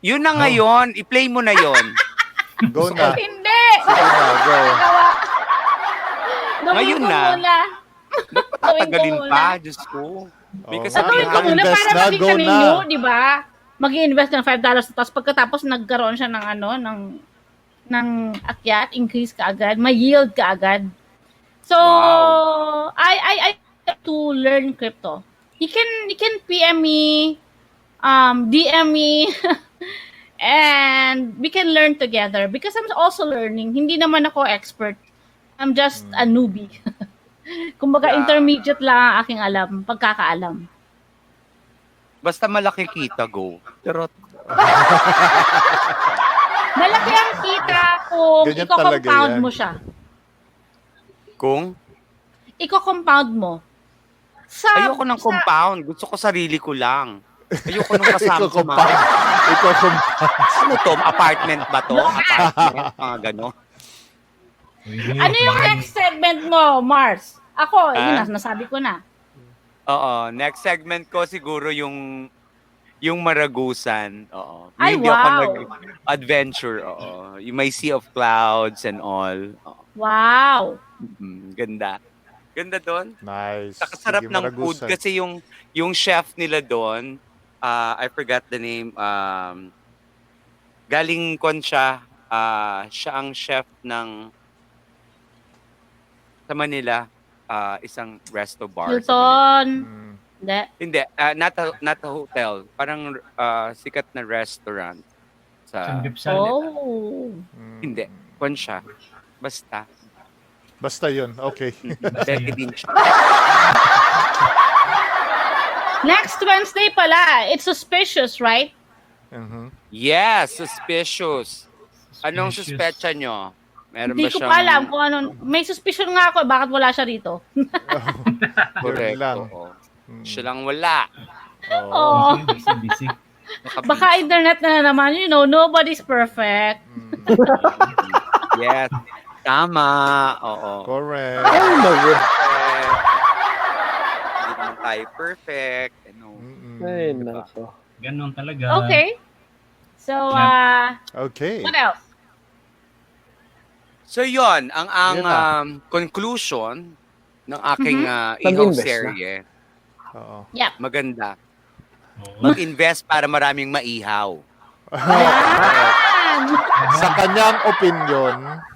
Yun na ngayon, i-play mo na yon. Go na. Hindi! Go na, go. Ngayon na. Patatagalin pa, Diyos ko. May Gawin ko kasabihan. muna Invest para na, makita go na. ninyo, di ba? Mag-i-invest ng $5 tapos pagkatapos nagkaroon siya ng akyat, increase ka agad, may yield ka agad. So, Wow. I have to learn crypto. You can PM me, DM me, and we can learn together because I'm also learning. Hindi naman ako expert. I'm just a newbie. Kumbaga, Yeah. intermediate lang ang aking pagkakaalam. Basta malaki kita, go. Pero Malaki ang kita kung Ganyan talaga i-compound yan. mo siya. kung I-compound mo. ayoko ng compound, gusto ko sarili ko lang. Ayoko nung kasama sa mga... Ano to? Apartment ba to? Apartment? Mga gano'n. Ano yung next segment mo, Mars? Ako, yun na, nasabi ko na. Oo. Next segment ko siguro yung Maragusan. Oo. Ay, Hindi ako wow. nag-adventure. Oo. You may Sea of Clouds and all. Oo. Wow. Ganda. Ganda doon. Nice. Nakasarap Sige, ng food Maragusan. kasi yung chef nila doon, I forgot the name, galing kon siya, siya ang chef ng sa Manila, isang resto bar. sa Manila. Hilton. Hindi. Hindi, not a hotel, parang sikat na restaurant sa Sanggipsal. Oh. hindi, kon siya. Basta, Basta yun. Okay. Becky din siya. Next Wednesday pala. It's suspicious, right? Mhm. Yes, suspicious. Anong Suspicious. suspecha nyo? Meron Hindi ba ko siyang... pa alam kung ano. May suspicion nga ako. Bakit wala siya rito? Correct. Yun lang. Oo. Siya lang wala. Oh. Busy. Baka internet na naman. You know, nobody's perfect. Yes. Tama. Oo. Correct. Ay, naku. Hindi naman tayo perfect. Ano. Ay, naku. Ganon talaga. Okay. So, Okay. what else? So yon ang Yun na. conclusion ng aking ihaw Nag-invest na. serye. Oo. Yep. Maganda. Oo. Mag-invest para maraming maihaw. Yan! Sa kanyang opinion,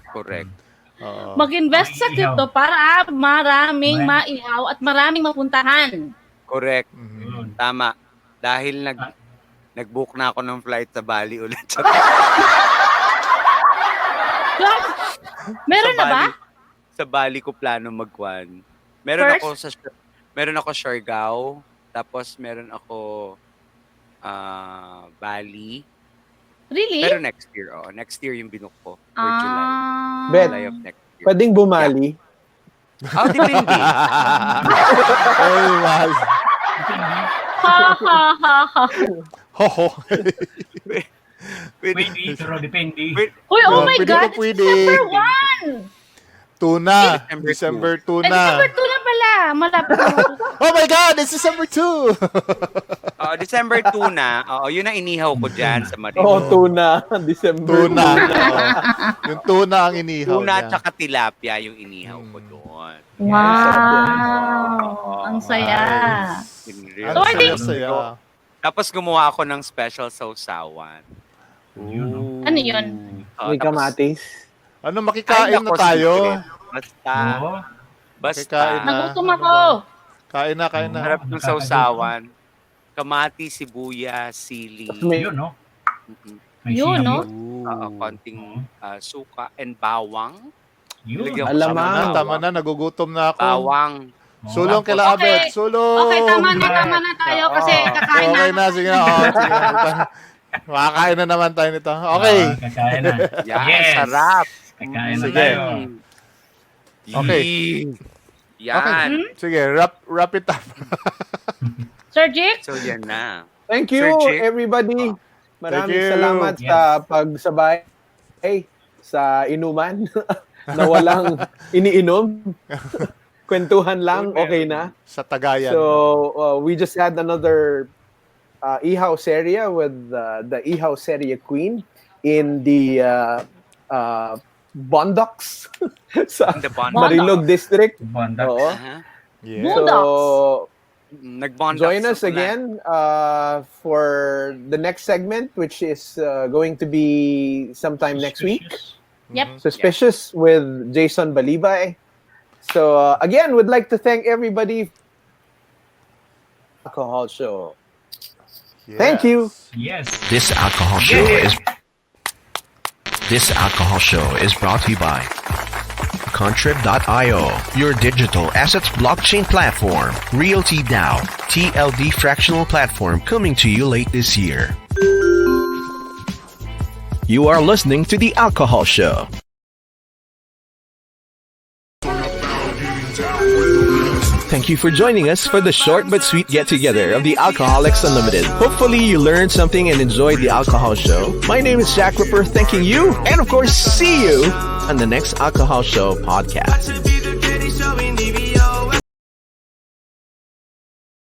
Correct. oo. Mag-invest sa Maiihaw. crypto para maraming maihaw at maraming mapuntahan. Correct. Yun. Tama. Dahil nag-book na ako ng flight sa Bali ulit. Meron na ba? Sa Bali ko plano magkwan. Meron ako Siargao, tapos meron ako Bali. Really? Pero next year, next year yung binook ko for July. Bet. July of next year. Pwedeng bumali. Depende. Ay, mahal. Ha, ha, ha, ha. Hoho. Pwede. Pwede, pero depende. Uy, oh my Pwede God, pa it's pwede. December 1! Tuna. December December 2 Ay, na. December 2 na pala. Malapit na. Oh my God, it's December 2. December 2 na. Yun ang inihaw ko dyan sa Marino. Oo, tuna. December. Tuna. Oo. Yung tuna ang inihaw Tuna niya. tsaka tilapia yung inihaw ko doon. Wow! Ang saya. In Ang real So, I think- saya-saya. Tapos gumawa ako ng special sausawan. Ano yun? May kamatis. Ano, makikain na tayo. Basta. Oo. Basta. Makikain na. Nagutom ako. Kain na, kain na. Harap ng sausawan. Kamati, sibuyas, sili. May- Yun, no? Mhm. May Yun, no? sinabot. Konting suka and bawang. Yun. Nilagyan ko Alamang. sa bawang. Tama na, nagugutom na ako. Bawang. Sulong Tapos- kila Abet. Sulong. Okay, tama na tayo kasi kakain Okay na. na, sige na. Oh, sige na. Makakain na naman tayo nito. Okay. Kakain na. Yan, Yes. sarap. Kakain na Sige. tayo. Okay. Yan. Sige, wrap it up. Sir Jake? So, yan na. Thank you, Sir Jake. everybody. Maraming Thank you. salamat Yes. sa pagsabay sa inuman na walang iniinom. Kwentuhan lang, okay na. Sa Tagayan. So, we just had another ihaw seria with the ihaw seria queen in the Bondocs sa In the Bondocs. Marilog District. Bondak. Oo. Yeah. So, Nagbondak. join us again for the next segment, which is going to be sometime next week. Yep. Suspicious with Jason Balibay. So, again, would like to thank everybody. Alcohol show. Thank you. Yes. This alcohol show is brought to you by Contrib.io, your digital assets blockchain platform, Realty DAO, TLD fractional platform coming to you late this year. You are listening to The Alcohol Show. Thank you for joining us for the short but sweet get-together of the Alcoholics Unlimited. Hopefully you learned something and enjoyed the Alcohol Show. My name is Jack Ripper, thanking you, and of course, see you on the next Alcohol Show podcast.